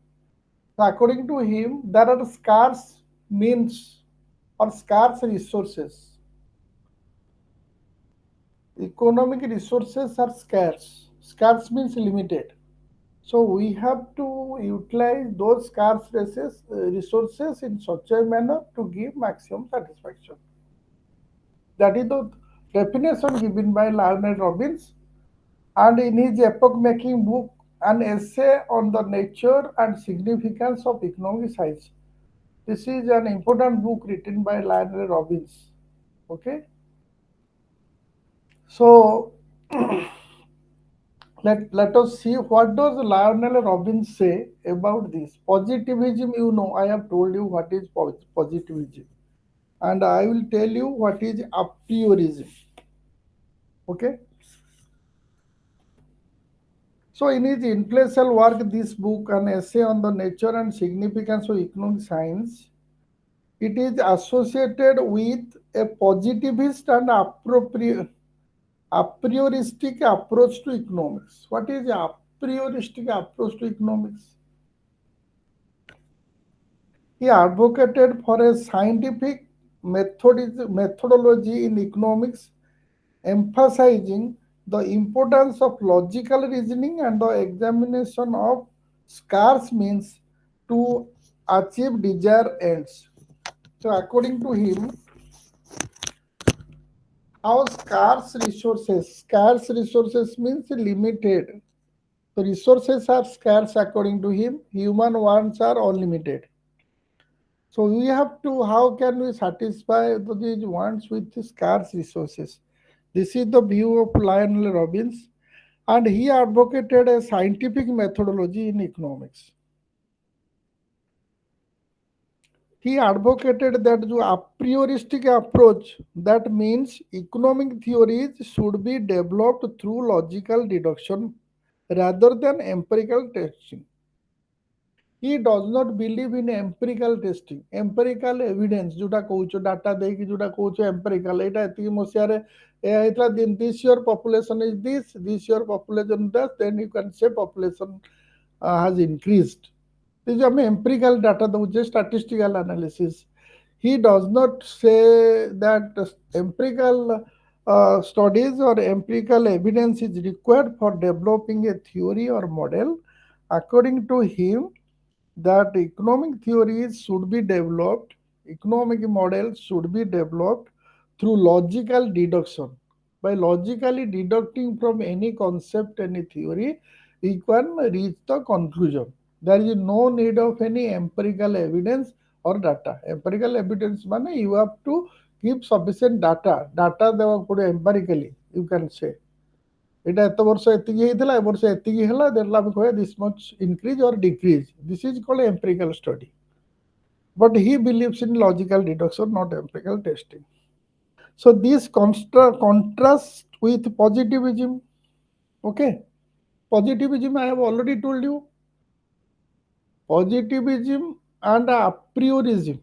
So according to him, there are scarce means or scarce resources. Economic resources are scarce. Scarce means limited. So we have to utilize those scarce resources in such a manner to give maximum satisfaction. That is the definition given by Lionel Robbins, and in his epoch-making book, An Essay on the Nature and Significance of Economic Science. This is an important book written by Lionel Robbins. Okay. So let us see what does Lionel Robbins say about this. Positivism, you know, I have told you what is positivism. And I will tell you what is a priorism. Okay. So in his influential work, this book, An Essay on the Nature and Significance of Economic Science, it is associated with a positivist and a prioristic approach to economics. What is a prioristic approach to economics? He advocated for a scientific methodology in economics, emphasizing the importance of logical reasoning and the examination of scarce means to achieve desired ends. So, according to him, how scarce resources means limited. So, resources are scarce according to him, human wants are unlimited. So, we have to, how can we satisfy these wants with scarce resources? This is the view of Lionel Robbins, and he advocated a scientific methodology in economics. He advocated that the a prioristic approach, that means economic theories should be developed through logical deduction rather than empirical testing. He does not believe in empirical testing, empirical evidence, जोटा कौच data देकी जोटा कौच empirical एटा एति मसियारे एतला दिन this year population is this year population that, then you can say population has increased. This is empirical data दउचे statistical analysis. He does not say that empirical studies or empirical evidence is required for developing a theory or model. According to him, that economic theories should be developed, economic models should be developed through logical deduction. By logically deducting from any concept, any theory, we can reach the conclusion. There is no need of any empirical evidence or data. Empirical evidence means you have to give sufficient data. Data देवा पड़े empirically, you can say. এটা এত বর্ষ এতিকি হয়েছিল এ বর্ষ এতিকি হলা দেড় লাভ কয়ে this much increase or decrease. This is called empirical study. But he believes in logical deduction, not empirical testing. So this contrast with positivism. Okay, positivism I have already told you. Positivism and a priorism.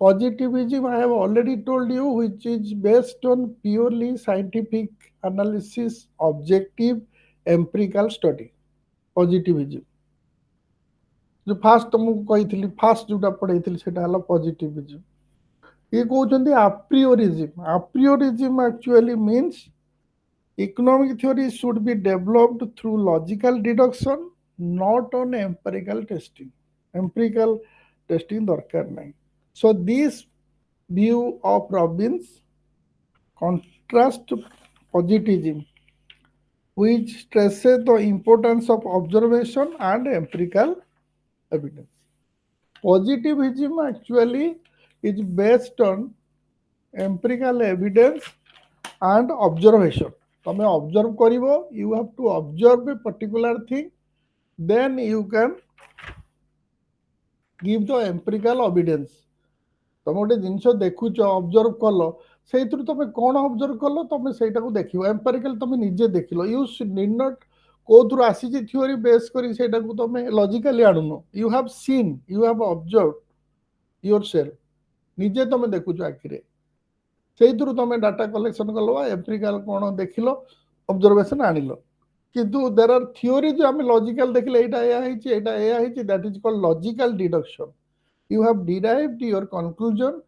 Positivism I have already told you, which is based on purely scientific analysis, objective empirical study. Positivism. जो fast तुमको कही fast जोटा पढ़ाई सेटा हला positivism. ये कहते apriorism. Apriorism actually means economic theory should be developed through logical deduction, not on empirical testing. Empirical testing दरकार नहीं. So this view of Robbins contrast positivism, which stresses the importance of observation and empirical evidence. Positivism actually is based on empirical evidence and observation. તમે observe କରିବ, you have to observe a particular thing, then you can give the empirical evidence. ତମେ ଗୋଟେ ଜିନିଷ ଦେଖୁଛ, observe କଲ, ସେଇଥିରୁ ତମେ କ'ଣ observe କଲ ତମେ ସେଇଟାକୁ ଦେଖିବ. empirical ତମେ ନିଜେ ଦେଖିଲ. you need not କୋଉଥିରୁ ଆସିଛି theory base କରି ସେଇଟାକୁ ତମେ logically ଆଣୁନ. you have seen, you have observed yourself. ନିଜେ ତମେ ଦେଖୁଛ ଆଖିରେ, ସେଇଥିରୁ ତମେ ଡାଟା କଲେକ୍ସନ କଲ, empirical କ'ଣ ଦେଖିଲ, observation ଆଣିଲ. କିନ୍ତୁ there are theory जो ଆମେ logical ଦେଖିଲେ ଏଇଟା ଏଇଆ ହେଇଛି, ଏଇଟା ଏଇଆ ହେଇଛି, that is called logical deduction. You have derived your conclusion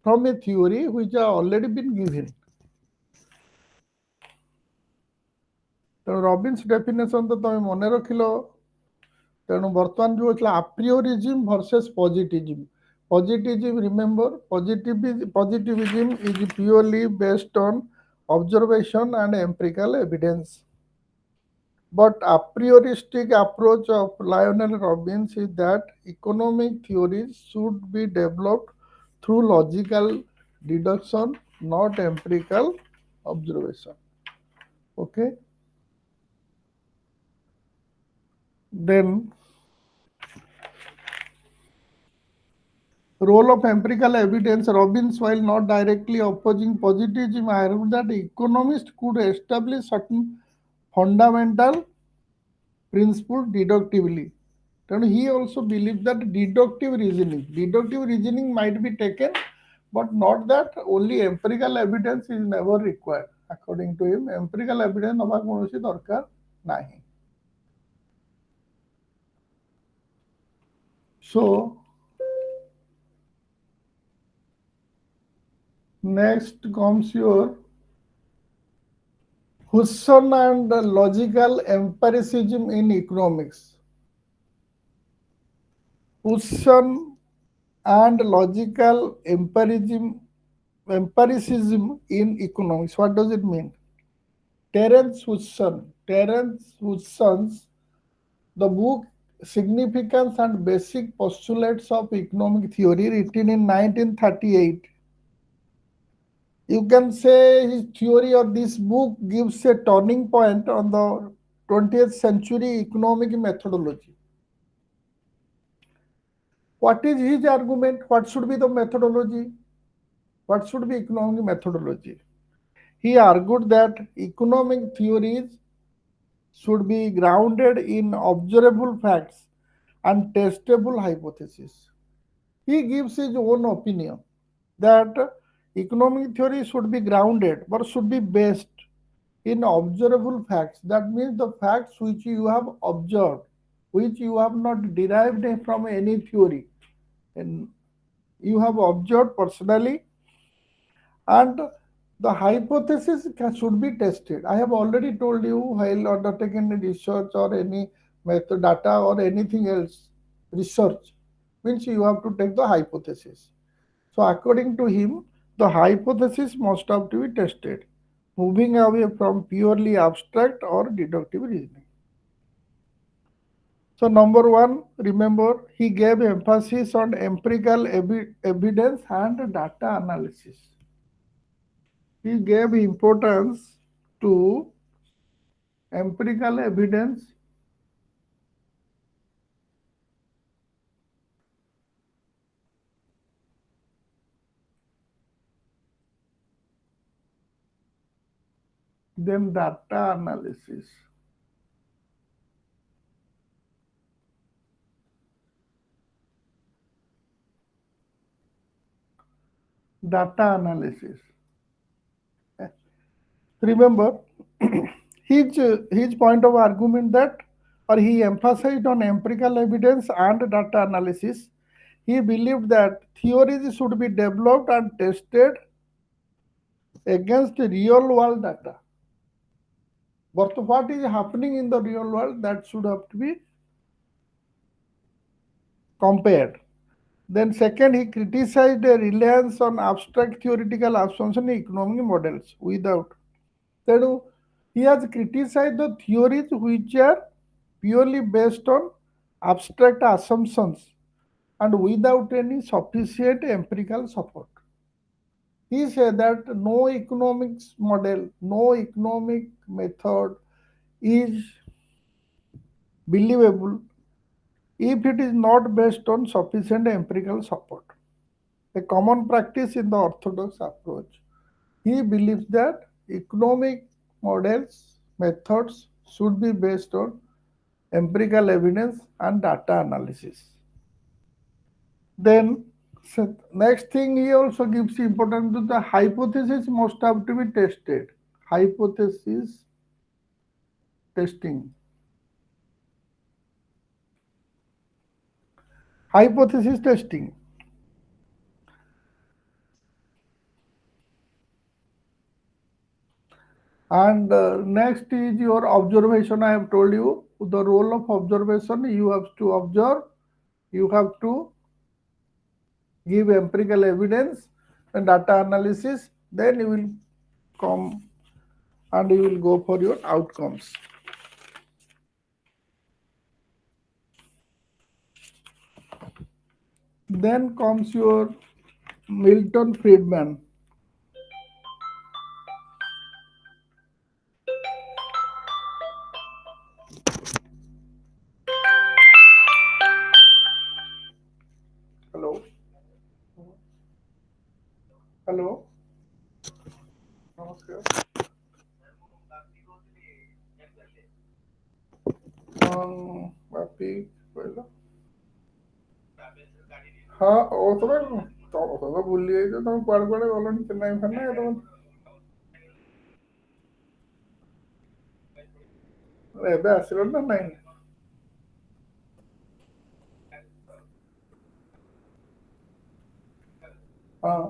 from a theory which have already been given. ତେଣୁ ରବିନ୍ସ ଡେଫିନେସନ ତ ତମେ ମନେ ରଖିଲ. ତେଣୁ ବର୍ତ୍ତମାନ ଯୋଉ ଥିଲା ଆପ୍ରିଓରିଜିମ୍ versus ପଜିଟିଭିଜମ୍. Positivism, remember, positivism is purely based on observation and empirical evidence. But a prioristic approach of Lionel Robbins is that economic theories should be developed through logical deduction, not empirical observation. Okay. Then role of empirical evidence. Robbins, while not directly opposing positivism, argued that economists could establish certain fundamental principles deductively. Then he also believes that deductive reasoning might be taken, but not that only empirical evidence is never required. According to him, empirical evidence नवा कौनसी दरकार नहीं. So next comes your Question and logical empiricism in economics. Question and logical empiricism in economics. What does it mean? Terence Hudson's the book Significance and Basic Postulates of Economic Theory, written in 1938. You can say his theory or this book gives a turning point on the 20th century economic methodology. What is his argument? What should be the methodology? What should be economic methodology? He argued that economic theories should be grounded in observable facts and testable hypotheses. He gives his own opinion that economic theory should be grounded but should be based in observable facts. That means the facts which you have observed, which you have not derived from any theory, and you have observed personally, and the hypothesis should be tested. I have already told you, while undertaking research or any method data or anything else, research means you have to take the hypothesis. So according to him, the hypothesis must have to be tested, moving away from purely abstract or deductive reasoning. So number one, remember, he gave emphasis on empirical evidence and data analysis. He gave importance to empirical evidence then data analysis. Data analysis. Remember, his point of argument that, or he emphasized on empirical evidence and data analysis. He believed that theories should be developed and tested against real world data. But what is happening in the real world, that should have to be compared. Then second, he criticized a reliance on abstract theoretical assumption in economic models without. Then he has criticized the theories which are purely based on abstract assumptions and without any sufficient empirical support. He said that no economics model, no economic method is believable if it is not based on sufficient empirical support. A common practice in the orthodox approach. He believes that economic models, methods should be based on empirical evidence and data analysis. Then, next thing, he also gives importance to the hypothesis must have to be tested. Hypothesis testing. Hypothesis testing. And next is your observation. I have told you the role of observation. You have to observe, you have to give empirical evidence and data analysis, then you will come and you will go for your outcomes. Then comes your Milton Friedman. Hello. Hello. Namaskar. Bapi କହିଲ ହଁ ଓ ତମେ ତମେ ବୁଲି ଯାଇଛ, ତମେ କୁଆଡେ କୁଆଡେ ଗଲଣି, ଚେନ୍ନାଇ ଫେନ୍ନାଇ ତମେ ଏବେ ଆସିଲଣି ନା ନାଇଁ? ହଁ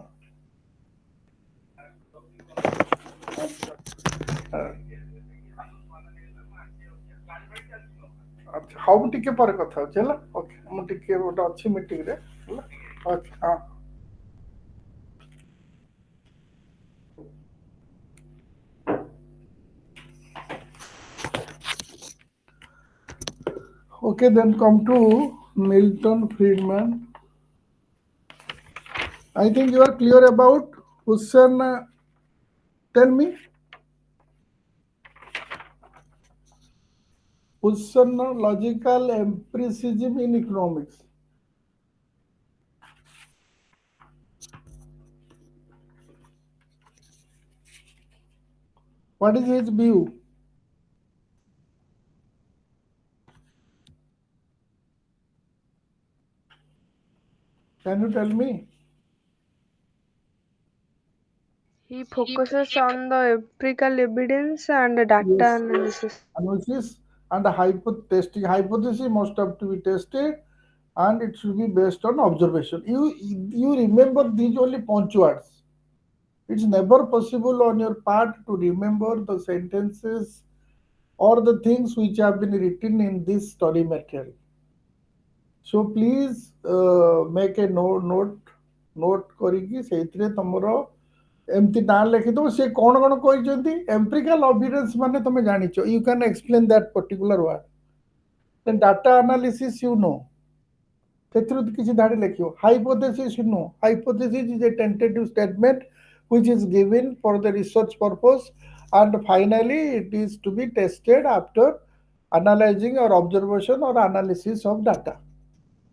ଆଚ୍ଛା ହଉ ମୁଁ ଟିକେ ପରେ କଥା ହଉଛି ହେଲା ଓକେ ମୁଁ ଟିକେ ଗୋଟେ ଅଛି ମିଟିଂରେ ହେଲା ଓକେ ହଁ okay then come to Milton Friedman. I think you are clear about Husserl. Tell me Husserl logical empiricism in economics. What is his view? Can you tell me? He focuses on the empirical evidence and data Yes, analysis. analysis and testing. Hypothesis must have to be tested and it should be based on observation. You remember these only punch words. It's never possible on your part to remember the sentences or the things which have been written in this study material. So please make a note କରିକି ସେଇଥିରେ ତମର ଏମିତି ନାଁ ଲେଖିଦବ ସେ କ'ଣ କ'ଣ କହିଛନ୍ତି empirical evidence ମାନେ ତମେ ଜାଣିଛ you can explain that particular word then data analysis you know ସେଥିରୁ କିଛି ଧାଡ଼ି ଲେଖିବ hypothesis you know hypothesis is a tentative statement which is given for the research purpose and finally it is to be tested after analyzing or observation or analysis of data.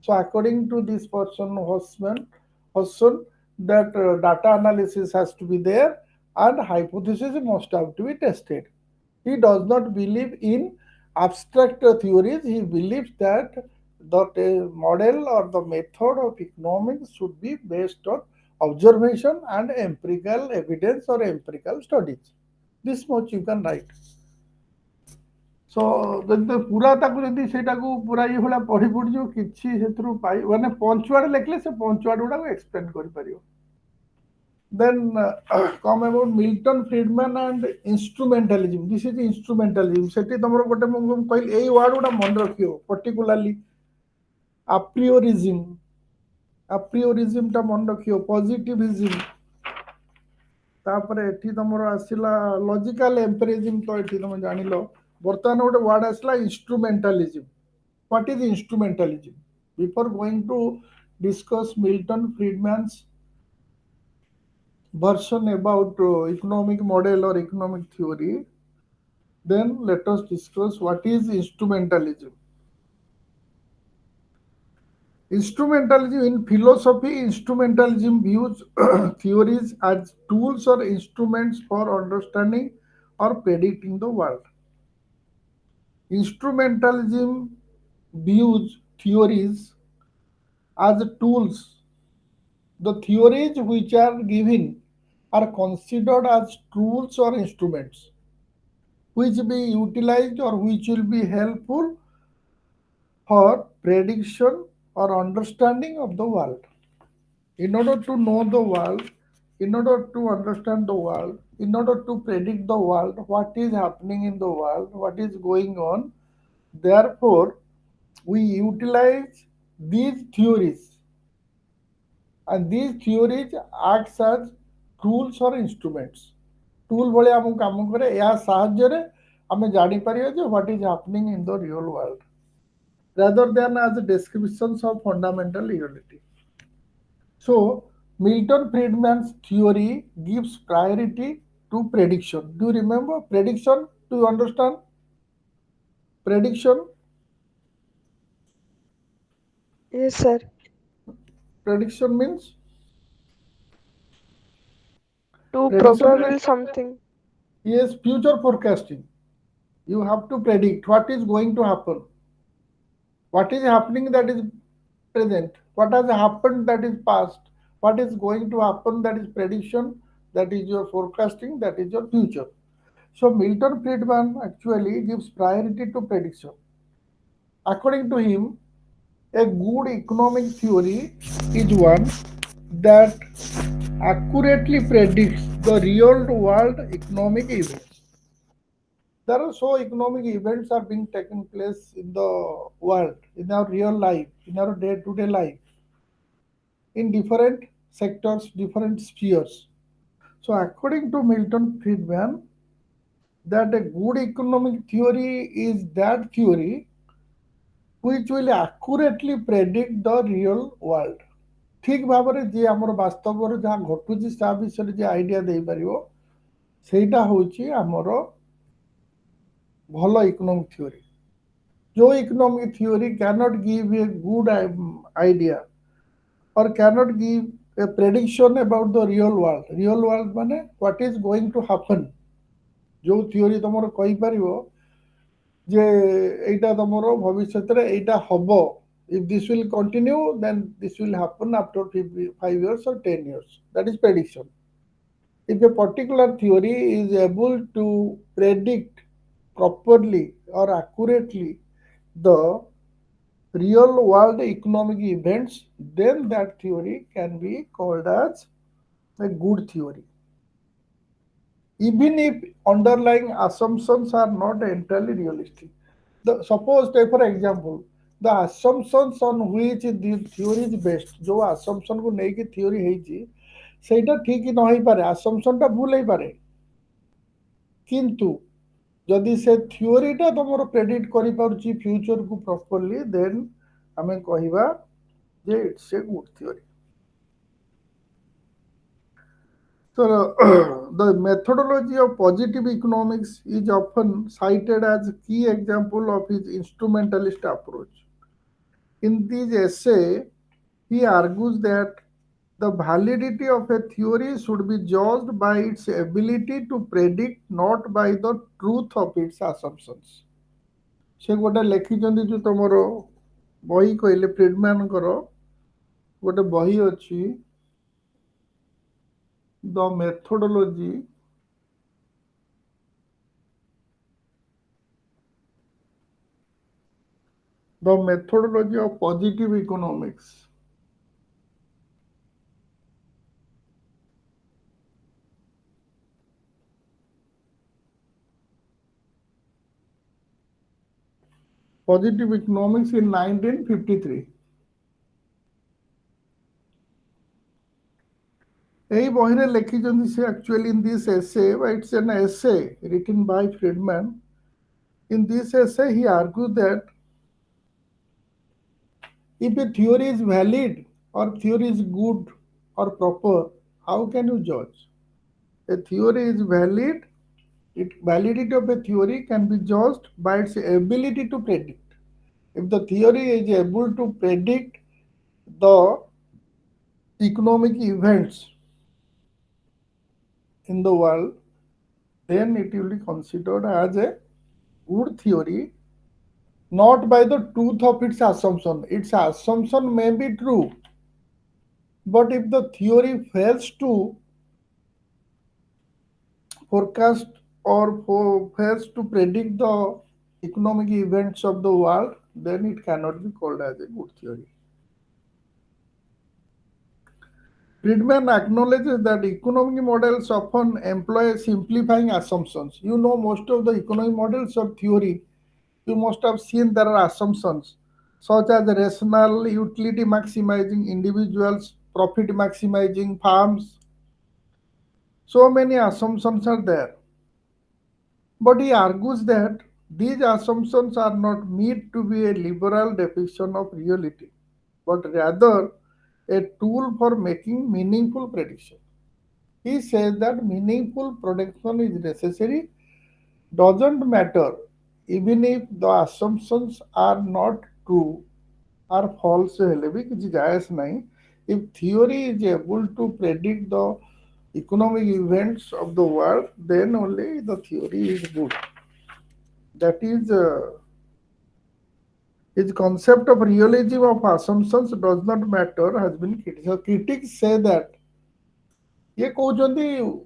So according to this person Husserl that data analysis has to be there and hypothesis must have to be tested. He does not believe in abstract theories. He believes that the model or the method of economics should be based on observation and empirical evidence or empirical studies. This much you can write. So ଯଦି ପୁରା ତାକୁ ଯଦି ସେଇଟାକୁ ପୁରା ଇଏ ଭଳିଆ ପଢି ପଡିଯିବ କିଛି ସେଥିରୁ ପାଇ ମାନେ ପଞ୍ଚୱାର୍ଡ ଲେଖିଲେ ସେ ପଞ୍ଚୱାର୍ଡ ଗୁଡାକୁ ଏକ୍ସପ୍ଲେନ୍ କରିପାରିବ. Then come about Milton Friedman and instrumentalism. This is instrumentalism. ସେଠି ତମର ଗୋଟେ ମୁଁ କହିଲି ଏଇ ୱାର୍ଡ ଗୁଡା ମନେ ରଖିବ particularly apriorism. Apriorism ଟା ମନେ ରଖିବ positivism. ତାପରେ ଏଠି ତମର ଆସିଲା ଲଜିକାଲ ଏମ୍ପିରିଜିମ୍ ତ ଏଠି ତମେ ଜାଣିଲ ବର୍ତ୍ତମାନ ଗୋଟେ ୱାର୍ଡ ଆସିଲା instrumentalism. What is instrumentalism? Before going to discuss Milton Friedman's version about economic model or economic theory, then let us discuss what is instrumentalism. Instrumentalism in philosophy, instrumentalism views theories as tools or instruments for understanding or predicting the world. Instrumentalism views theories as tools. The theories which are given are considered as tools or instruments which be utilized or which will be helpful for prediction or understanding of the world. In order to know the world, in order to understand the world, in order to predict the world, what is happening in the world, what is going on, therefore we utilize these theories and these theories acts as tools or instruments. Tool ଭଳିଆ ଆମକୁ କାମ କରେ ଏହା ସାହାଯ୍ୟରେ ଆମେ ଜାଣିପାରିବା ଯେ what is happening in the real world rather than as descriptions of fundamental reality. So Milton Friedman's theory gives priority to prediction. Do you remember prediction? Do you understand prediction? Yes, sir. Prediction means To prediction probable means something. yes, future forecasting. You have to predict what is going to happen, what is happening that is present, what has happened that is past, what is going to happen that is prediction, that is your forecasting, that is your future. So Milton Friedman actually gives priority to prediction. According to him, a good economic theory is one that accurately predicts the real world economic events. There are so economic events are being taken place in the world, in our real life, in our day-to-day life, in different sectors, different spheres. So according to Milton Friedman, that a good economic theory is that theory which will accurately predict the real world. ଠିକ ଭାବରେ ଯିଏ ଆମର ବାସ୍ତବରେ ଯାହା ଘଟୁଛି ତା ବିଷୟରେ ଯେ ଆଇଡିଆ ଦେଇପାରିବ ସେଇଟା ହେଉଛି ଆମର ଭଲ ଇକୋନୋମିକ ଥିଓରି। ଯୋଉ economic theory cannot give a good idea or cannot give a prediction about the real world. Real world ମାନେ what is going to happen। ଯୋଉ ଥିଓରି ତମର କହିପାରିବ ଯେ ଏଇଟା ତମର ଭବିଷ୍ୟତରେ ଏଇଟା ହବ, if this will continue then this will happen after 5 years or 10 years, that is prediction। if a particular theory is able to predict properly or accurately the real world economic events, then that theory can be called as a good theory, even if underlying assumptions are not entirely realistic। Suppose take for example the assumptions on which the theory is based, जो assumption को लेके theory ହେଇଛି ସେଇଟା ଠିକ ନ ହେଇପାରେ, assumption ଟା ଭୁଲ ହେଇପାରେ, କିନ୍ତୁ ଯଦି ସେ ଥିଓରିଟା ତମର ପ୍ରେଡିକ୍ଟ କରିପାରୁଛି ଫ୍ୟୁଚରକୁ ପ୍ରପରଲି, ଦେନ୍ ଆମେ କହିବା ଯେ it's a good theory. So the methodology of positive economics is often cited as a key example of his instrumentalist approach. In this essay, he argues that the validity of a theory should be judged by its ability to predict, not by the truth of its assumptions। ସେ ଗୋଟେ ଲେଖିଛନ୍ତି ଯୋଉ ତମର ବହି କହିଲେ ଫ୍ରିଡମ୍ୟାନଙ୍କର ଗୋଟେ ବହି ଅଛି ଦ ମେଥୋଡୋଲୋଜି of positive economics। Positive economics in 1953। এই বহিরে লেখিଛନ୍ତି ସେ actually in this essay, it's an essay written by Friedman। In this essay he argues that if a theory is valid or theory is good or proper, how can you judge? A theory is valid, validity of a theory can be judged by its ability to predict। If the theory is able to predict the economic events in the world, then it will be considered as a good theory, not by the truth of its assumption। Its assumption may be true, but if the theory fails to forecast or fails to predict the economic events of the world, then it cannot be called as a good theory। Friedman acknowledges that economic models often employ simplifying assumptions। You know, most of the economic models of theory, you must have seen there are assumptions such as rational, utility maximizing individuals, profit maximizing farms. So many assumptions are there. But he argues that these assumptions are not meant to be a liberal depiction of reality, but rather a tool for making meaningful prediction। He says that meaningful prediction is necessary, doesn't matter even if the assumptions are not true or false ହେଲେ ବି କିଛି ଯାଏସ ନାହିଁ। If theory is able to predict the economic events of the world, then only the theory is good। That is his concept of realism of assumptions does not matter has been criticized। So critics say that ये କହୁଛନ୍ତି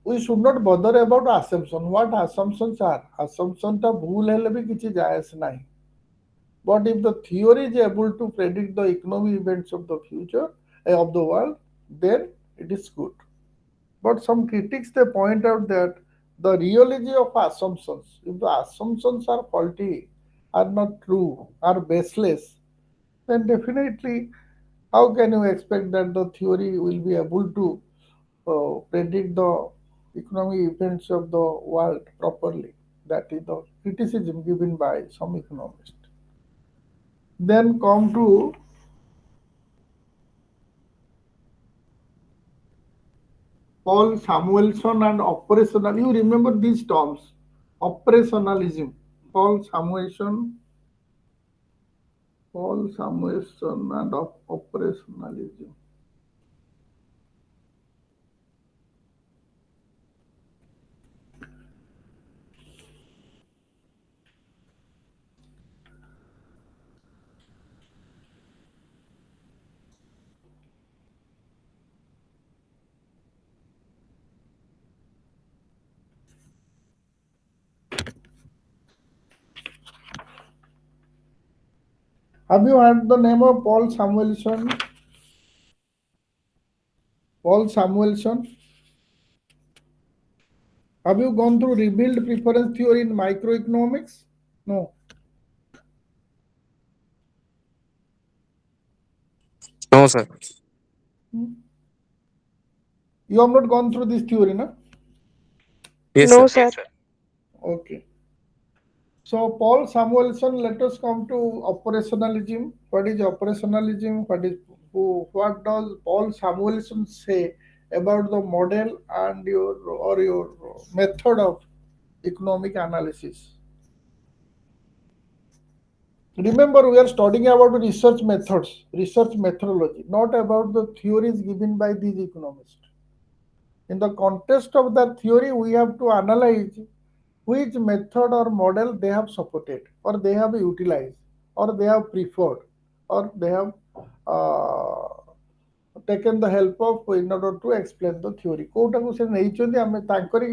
we should not bother about assumption, what assumptions are। assumption ଟା ଭୁଲ ହେଲେ ବି କିଛି ଯାଏସ ନାହିଁ, but if the theory is able to predict the economic events of the future of the world, then it is good। But some critics they point out that the reality of assumptions. If the assumptions are faulty, are not true, are baseless, then definitely how can you expect that the theory will be able to predict the economic events of the world properly? That is the criticism given by some economists. Then come to Paul Samuelson and operational. You remember these terms: operationalism. Paul Samuelson, Paul Samuelson and operationalism. Have you heard the name of Paul Samuelson? Paul Samuelson. Have you gone through rebuild preference theory in microeconomics? No. No, sir. You have not gone through this theory, no? Yes, No, sir. sir. Okay. So Paul Samuelson, let us come to operationalism. What is operationalism? What does Paul Samuelson say about the model and your method of economic analysis? Remember, we are studying about research methods, research methodology, not about the theories given by these economists. In the context of that theory, we have to analyze which method or model they have supported, or they have utilized, or they have preferred, or they have uh, taken the help of in order to explain the theory. କୋଉଟାକୁ ସେ ନେଇଛନ୍ତି ଆମେ ତାଙ୍କରି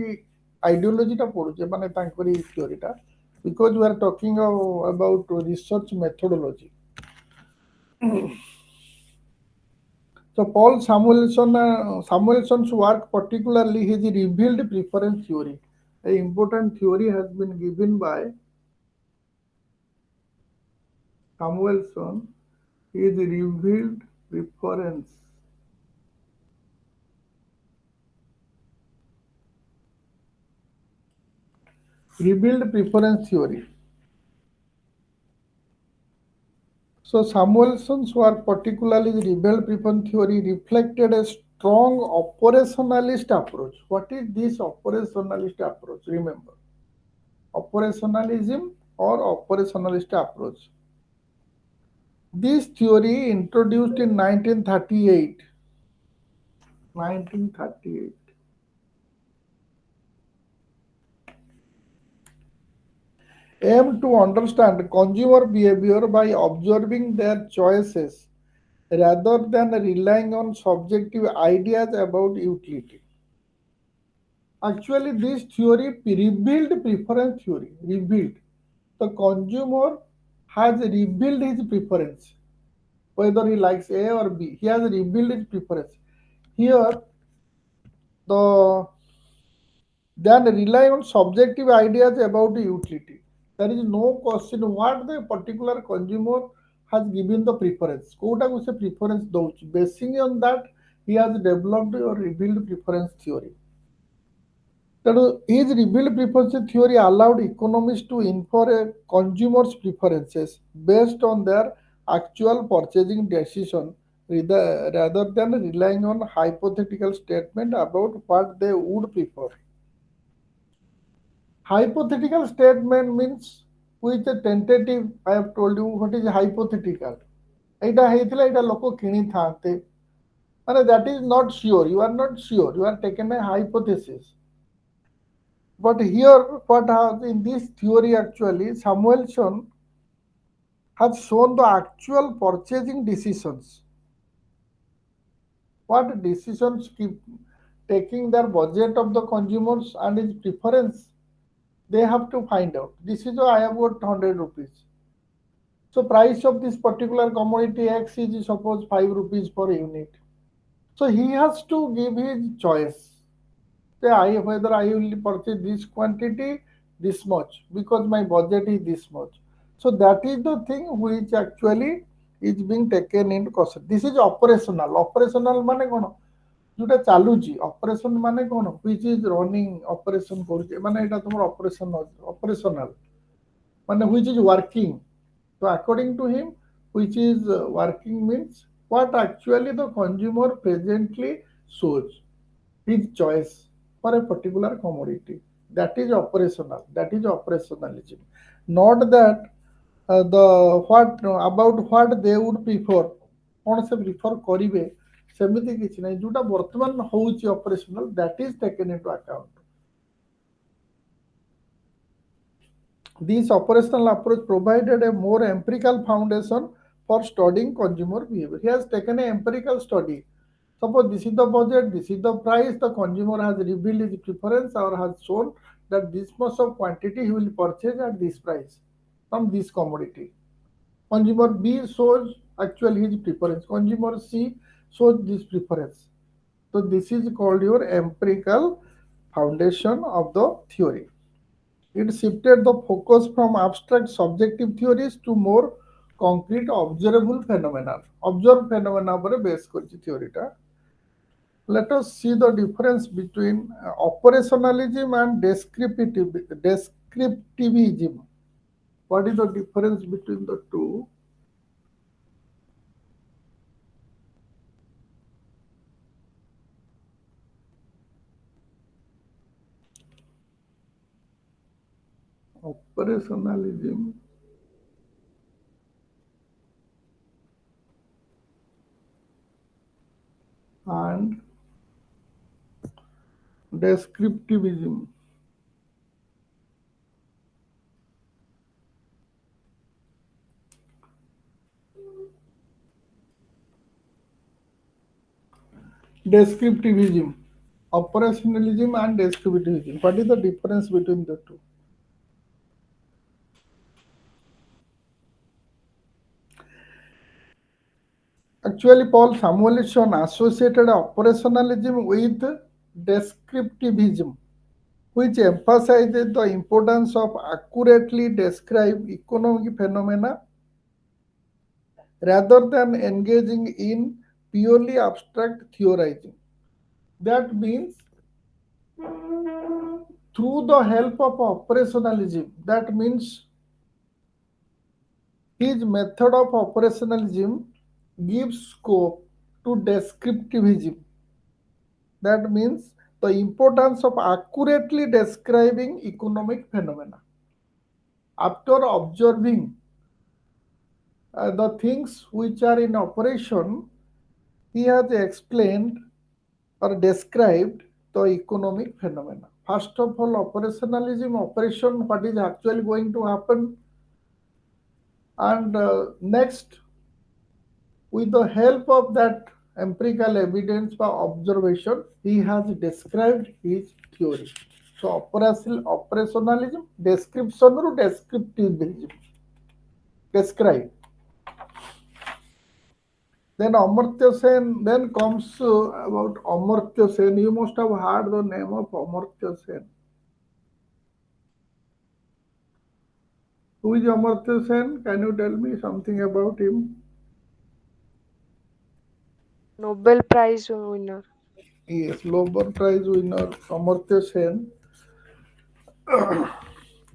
ଆଇଡିଓଲୋଜିଟା ପଢୁଛେ ମାନେ ତାଙ୍କରି theoryଟା, because we are talking about research methodology. So Paul Samuelson's work, particularly his revealed preference theory, an important theory has been given by Samuelson. His revealed preference. Revealed preference theory. So Samuelson's work, particularly the revealed preference theory, reflected a strong operationalist approach. What is this operationalist approach? Remember, operationalism or operationalist approach. This theory introduced in 1938. 1938. Aim to understand consumer behavior by observing their choices rather than relying on subjective ideas about utility. Actually, this theory revealed preference theory. Revealed. The consumer has revealed his preference, whether he likes A or B. He has revealed his preference. Here, the then rely on subjective ideas about the utility. There is no question what the particular consumer has given the preference. କୋଉଟାକୁ ସେ preference ଦଉଛି. Basing on that, he has developed or revealed preference theory. ତେଣୁ his revealed preference theory allowed economists to infer a consumer's preferences based on their actual purchasing decision rather than relying on hypothetical statement about what they would prefer. Hypothetical statement means with a tentative. I have told you what is hypothetical. ଏଇଟା ହେଇଥିଲା ଏଇଟା ଲୋକ କିଣିଥାନ୍ତେ ମାନେ that is not sure. You are not sure. You are taken a hypothesis. But here, what has in this theory actually, Samuelson has shown the actual purchasing decisions. What decisions keep taking their budget of the consumers and his preference, they have to find out. This is I have got 100 rupees. So price of this particular commodity X is suppose 5 rupees per unit. So he has to give his choice. say whether I will purchase this quantity, this much, because my budget is this much. So that is the thing which actually is being taken into consideration. This is operational. Operational ମାନେ କ'ଣ ଯୋଉଟା ଚାଲୁଛି operation ମାନେ କ'ଣ which is running operation କରୁଛି ମାନେ ଏଇଟା ତମର operational ମାନେ which is working. So according to him, which is working means what actually the consumer presently shows his choice for a particular commodity. That is operational. That is operationalism. Not that the what about what they would prefer. କ'ଣ ସେ prefer କରିବେ ସେମିତି କିଛି ନାହିଁ ଯୋଉଟା ବର୍ତ୍ତମାନ ହଉଛି operational, that is taken into account. This operational approach provided a more empirical foundation for studying consumer behavior. He has taken an empirical study. Suppose this is the budget, this is the price, the consumer has revealed his preference or has shown that this much of quantity he will purchase at this price from this commodity. Consumer B shows actually his preference. Consumer C shows this preference. So this is called your empirical foundation of the theory. It shifted the focus from abstract subjective theories to more concrete observable phenomena. Observed phenomena ଉପରେ base କରିଛି theory ଟା. Let us see the difference between operationalism and descriptivism. What is the difference between the two? Operationalism and descriptivism. Descriptivism, operationalism and descriptivism. What is the difference between the two? Actually, Paul Samuelson associated operationalism with descriptivism, which emphasizes the importance of accurately describe economic phenomena rather than engaging in purely abstract theorizing. That means through the help of operationalism, that means his method of operationalism gives scope to descriptivism. That means the importance of accurately describing economic phenomena. After observing the things which are in operation, he has explained or described the economic phenomena. First of all, operationalism, operation, what is actually going to happen, and next, with the help of that empirical evidence by observation, he has described his theory. So operationalism, description or descriptivism, describe. Then Amartya Sen, then comes about Amartya Sen. You must have heard the name of Amartya Sen. Who is Amartya Sen? Can you tell me something about him? Nobel Prize winner. Yes, Nobel Prize winner Amartya Sen.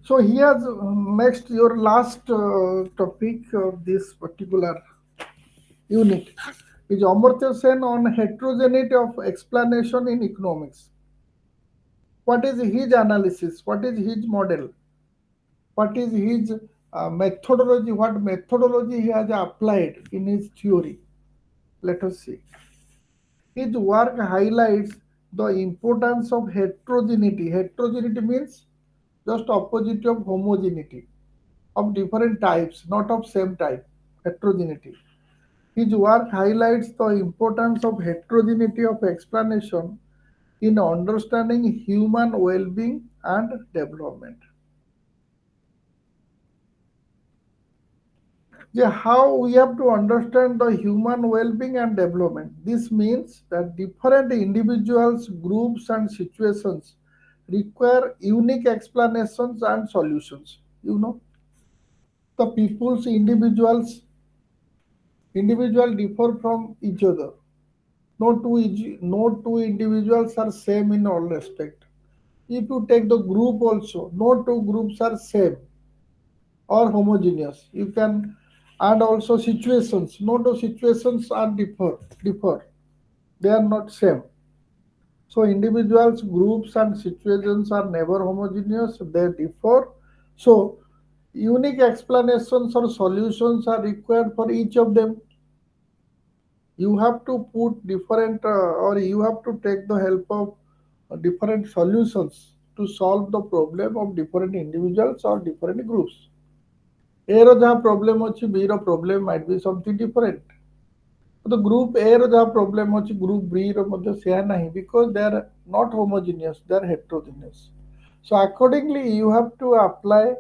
So he has next your last topic of this particular unit is Amartya Sen on heterogeneity of explanation in economics. What is his analysis? What is his model? What is his methodology? What methodology he has applied in his theory? Let us see. His work highlights the importance of heterogeneity. Heterogeneity means just opposite of homogeneity, of different types, not of same type. Heterogeneity. His work highlights the importance of heterogeneity of explanation in understanding human well-being and development. how we have to understand the human well-being and development. This means that different individuals, groups, and situations require unique explanations and solutions. The people's individual differ from each other. No two individuals are same in all respect. If you take the group also, no two groups are same or homogeneous. You can add also situations. No two situations are differ. They are not same. So individuals, groups, and situations are never homogeneous. They differ. So unique explanations or solutions are required for each of them. You have to put different or you have to take the help of different solutions to solve the problem of different individuals or different groups. A ର ଯାହା problem ଅଛି B ର problem might be something different. ତ group A ର ଯାହା problem ଅଛି group B ର ମଧ୍ୟ ସେୟା ନାହିଁ because they are not homogeneous, they are heterogeneous. So accordingly you have to apply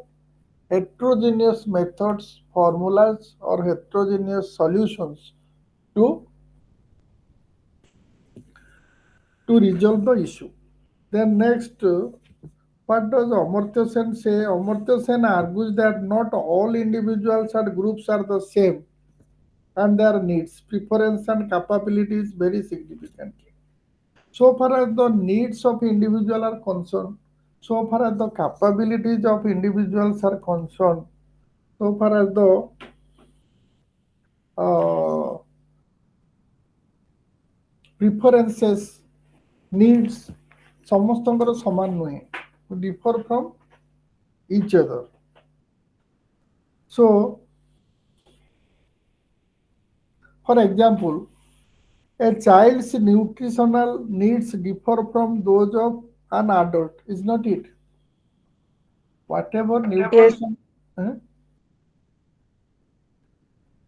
heterogeneous methods, formulas or heterogeneous solutions to resolve the issue. Then next, what does Amartya Sen say? Amartya Sen argues that not all individuals and groups are the same and their needs, preference and capabilities vary significantly. So far as the needs of individual are concerned, so far as the capabilities of individuals are concerned, so far as the uh, preferences, needs ସମସ୍ତଙ୍କର ସମାନ ନୁହେଁ, differ from each other. So, for example, a child's nutritional needs differ from those of an adult, is not it? Whatever Yes. nutrition, eh,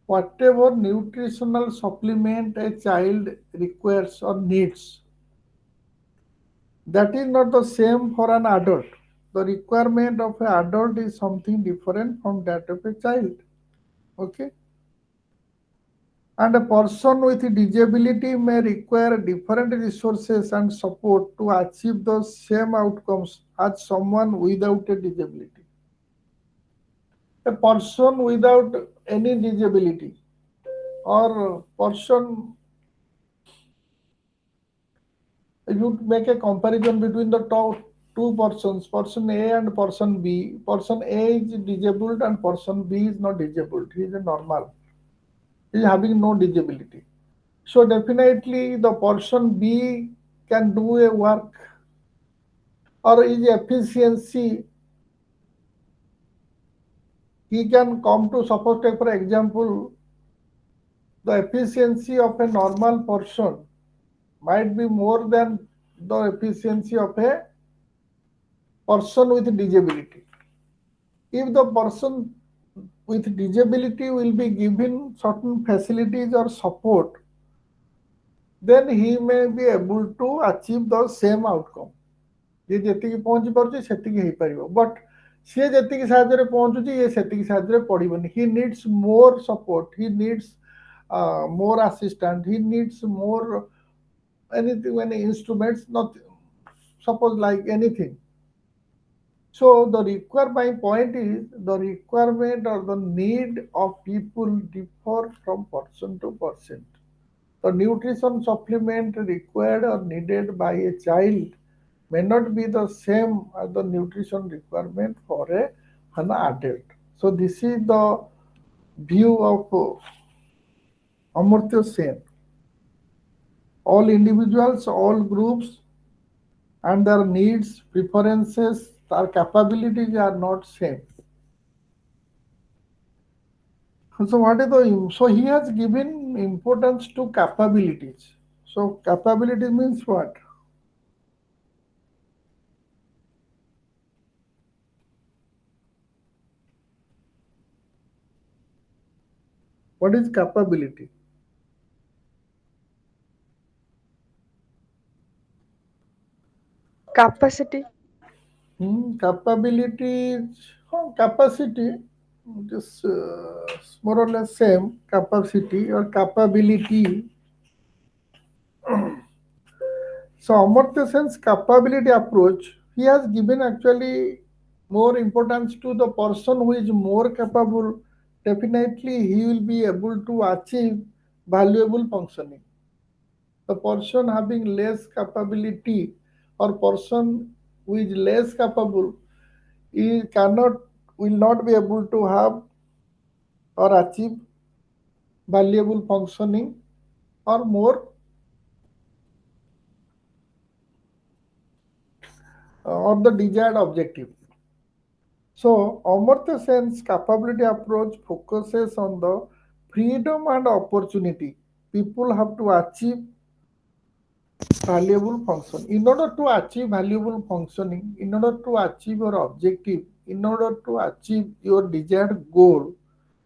whatever nutritional supplement a child requires or needs, that is not the same for an adult. The requirement of an adult is something different from that of a child. Okay? And a person with disability may require different resources and support to achieve the same outcomes as someone without a disability. A person without any disability or person, if you make a comparison between the two persons, person A and person B, person A is disabled and person B is not disabled. He is a normal. He is having no disability. So definitely the person B can do a work or his efficiency, he can come to, suppose take for example, the efficiency of a normal person might be more than the efficiency of a person with disability. If the person with disability will be given certain facilities or support, then he may be able to achieve the same outcome. ଯିଏ ଯେତିକି ପହଞ୍ଚି ପାରୁଛି ସେତିକି ହେଇପାରିବ, but ସିଏ ଯେତିକି ସାହାଯ୍ୟରେ ପହଞ୍ଚୁଛି ଇଏ ସେତିକି ସାହାଯ୍ୟରେ ପଡ଼ିବନି. He needs more support, he needs more assistant, he needs more anything, any instruments, not suppose like anything. So my point is the requirement or the need of people differ from person to person. The nutrition supplement required or needed by a child may not be the same as the nutrition requirement for an adult. So this is the view of Amartya Sen. All individuals, all groups, and their needs, preferences, their capabilities are not same. So what is the so he has given importance to capabilities. So capability means what? What is capability? Capacity. Capability is capacity. just more or less same capacity or capability. So Amartya Sen's capability approach, he has given actually more importance to the person who is more capable. Definitely, he will be able to achieve valuable functioning. The person having less capability or person who is less capable, he cannot, will not be able to have or achieve valuable functioning or more or the desired objective. So, Amartya Sen's capability approach focuses on the freedom and opportunity. People have to achieve valuable function. In order to achieve valuable functioning, in order to achieve your objective, in order to achieve your desired goal,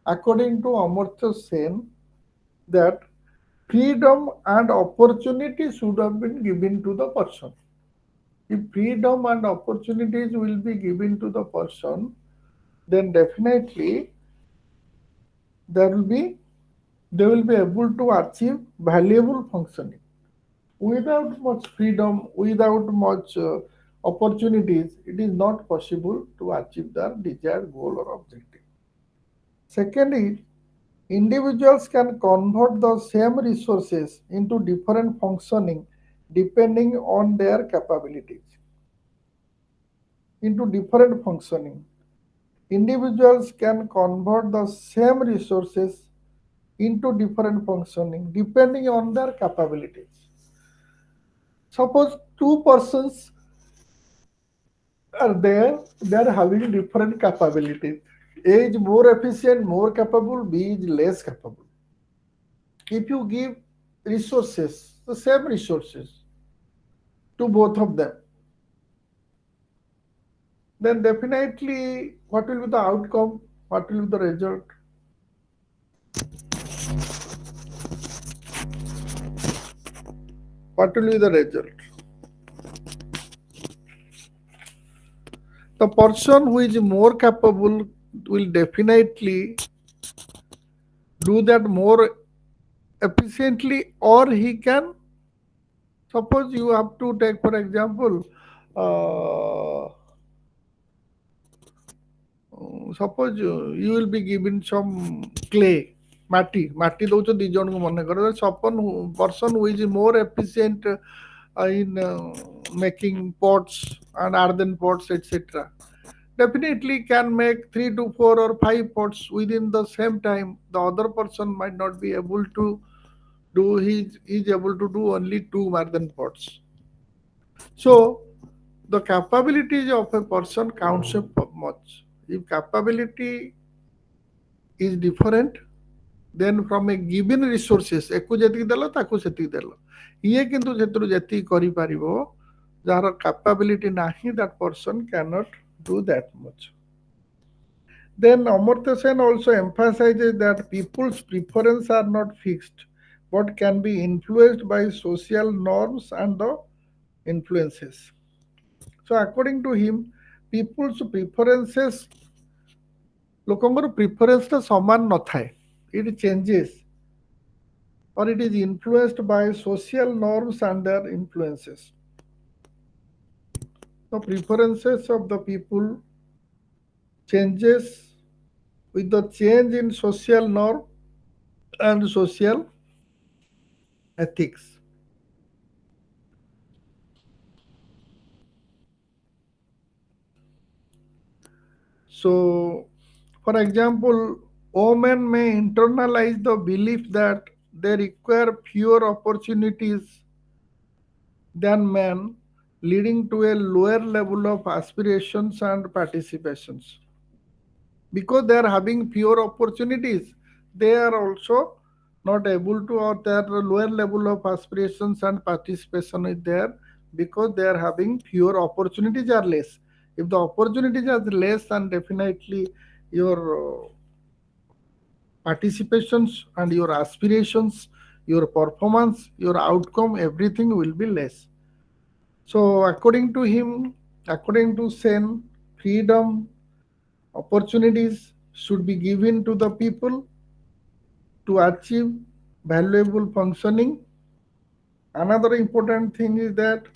according to Amartya Sen, that freedom and opportunity should have been given to the person. If freedom and opportunities will be given to the person, then definitely there will be they will be able to achieve valuable functioning. Without much freedom, without much opportunities, it is not possible to achieve their desired goal or objective. Second is, individuals can convert the same resources into different functioning depending on their capabilities. Into different functioning. Individuals can convert the same resources into different functioning depending on their capabilities. Suppose two persons are there, they are having different capabilities. A is more efficient, more capable, B is less capable. If you give resources, the same resources to both of them, then definitely what will be the outcome? What will be the result? What will be the result? The person who is more capable will definitely do that more efficiently, or he can, suppose you have to take for example, uh, suppose you will be given some clay, ମାଟି ଦଉଛ ଦି ଜଣଙ୍କୁ ମନେ କର, ସପନ person who is more efficient in making pots and earthen pots etc, definitely can make 3 to 4 or 5 pots within the same time. The other person might not be able to do, he is able to do only 2 earthen pots. So the capabilities of a person counts much. If capability is different, then from a given resources ୟାକୁ ଯେତିକି ଦେଲ ତାକୁ ସେତିକି ଦେଲ, ଇଏ କିନ୍ତୁ ସେଥିରୁ ଯେତିକି କରିପାରିବ, ଯାହାର capability ନାହିଁ, that person cannot do that much. Then Amartya Sen also emphasizes that people's preferences are not fixed but can be influenced by social norms and the influences. So according to him, people's preferences, ଲୋକଙ୍କର ପ୍ରିଫରେନ୍ସଟା ସମାନ ନଥାଏ, it changes or it is influenced by social norms and their influences. The preferences of the people changes with the change in social norm and social ethics. So, for example, women may internalize the belief that they require fewer opportunities than men, leading to a lower level of aspirations and participations. Because they are having fewer opportunities, they are also not able to, or their lower level of aspirations and participation is there because they are having fewer opportunities are less. If the opportunities are less, then definitely your participations and your aspirations, your performance, your outcome, everything will be less. So according to him, according to Sen, freedom, opportunities should be given to the people to achieve valuable functioning. Another important thing is that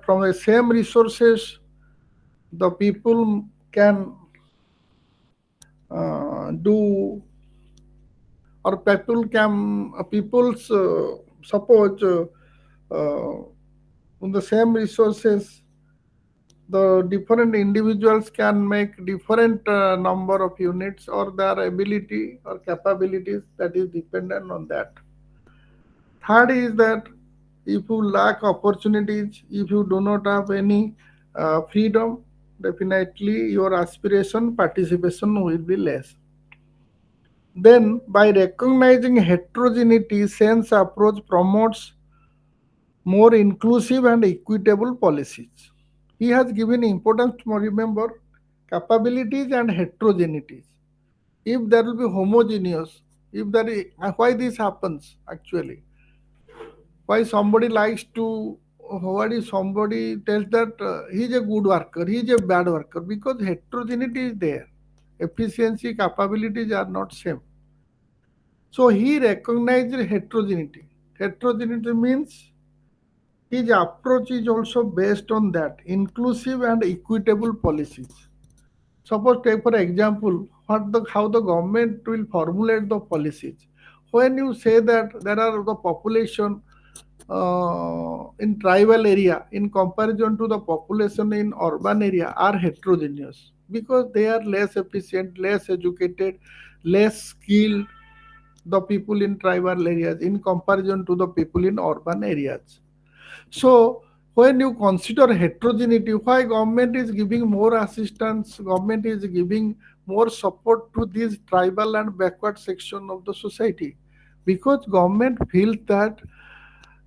from the same resources the people can do, or people's suppose on the same resources the different individuals can make different number of units, or their ability or capabilities that is dependent on that. Third is that if you lack opportunities, if you do not have any freedom, definitely your aspiration participation will be less. Then, by recognizing heterogeneity, Sen's approach promotes more inclusive and equitable policies. He has given importance to remember capabilities and heterogeneities. If there will be homogeneous, if there is, why this happens actually? Why somebody likes to, what is somebody tells that he is a good worker, he is a bad worker, because heterogeneity is there. Efficiency, capabilities are not same. So he recognized heterogeneity. Heterogeneity means his approach is also based on that inclusive and equitable policies. Suppose take for example how the government will formulate the policies. When you say that there are the population in tribal area in comparison to the population in urban area are heterogeneous because they are less efficient, less educated, less skilled, the people in tribal areas in comparison to the people in urban areas. So when you consider heterogeneity, why government is giving more assistance, government is giving more support to this tribal and backward section of the society? Because government feels that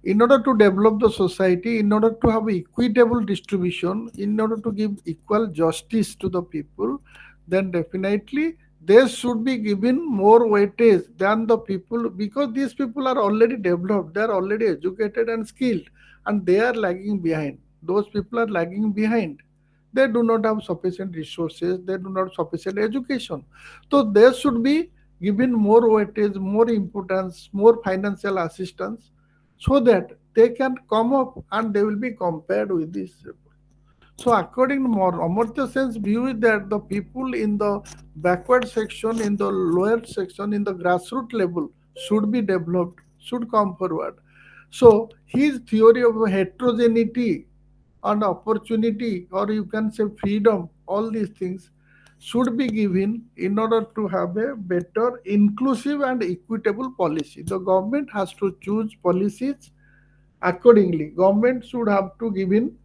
in order to develop the society, in order to have equitable distribution, in order to give equal justice to the people, then definitely they should be given more weightage than the people, because these people are already developed, they are already educated and skilled, and they are lagging behind. Those people are lagging behind. They do not have sufficient resources, they do not have sufficient education. So they should be given more weightage, more importance, more financial assistance, so that they can come up and they will be compared with these people. So according to Amartya Sen's view is that the people in the backward section, in the lower section, in the grassroots level should be developed, should come forward. So his theory of heterogeneity and opportunity, or you can say freedom, all these things should be given in order to have a better inclusive and equitable policy. The government has to choose policies accordingly. Government should have to give in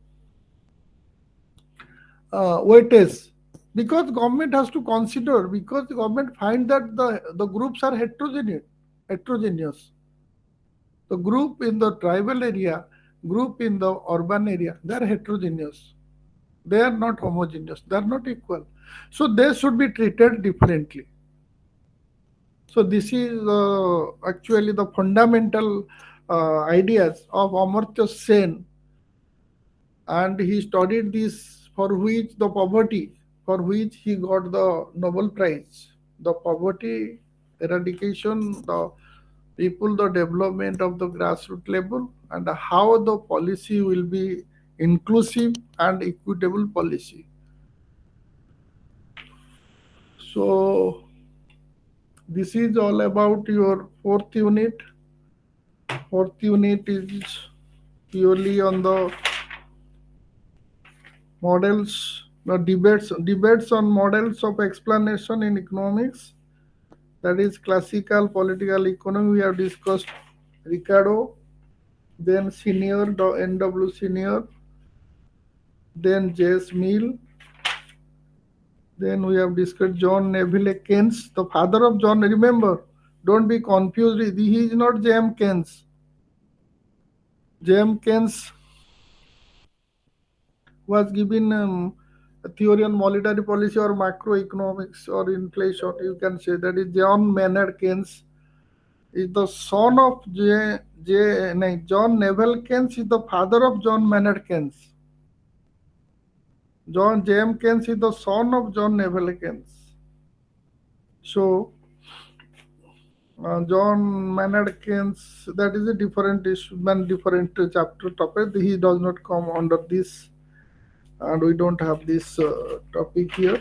weightage, because government has to consider, because the government find that the groups are heterogeneous. The group in the tribal area, group in the urban area, they are heterogeneous. They are not homogeneous. They are not equal. So they should be treated differently. So this is actually the fundamental ideas of Amartya Sen, and he studied this, for which the poverty, for which he got the Nobel Prize. The poverty eradication, the people, the development of the grassroots level, and how the policy will be inclusive and equitable policy. So this is all about your fourth unit. Fourth unit is purely on the models, the debates on models of explanation in economics. That is classical political economy. We have discussed Ricardo, then senior, the N.W. Senior, then J.S. Mill, then we have discussed John Neville Keynes, the father of John. Remember, don't be confused. He is not J.M. Keynes. J.M. Keynes was given a theory on monetary policy or macroeconomics or inflation. You can say that is John Maynard Keynes is the son of John Neville Keynes is the father of John Maynard Keynes. John J.M. Keynes is the son of John Neville Keynes. So John Maynard Keynes, that is a different issue, different chapter topic. He does not come under this, and we don't have this topic here.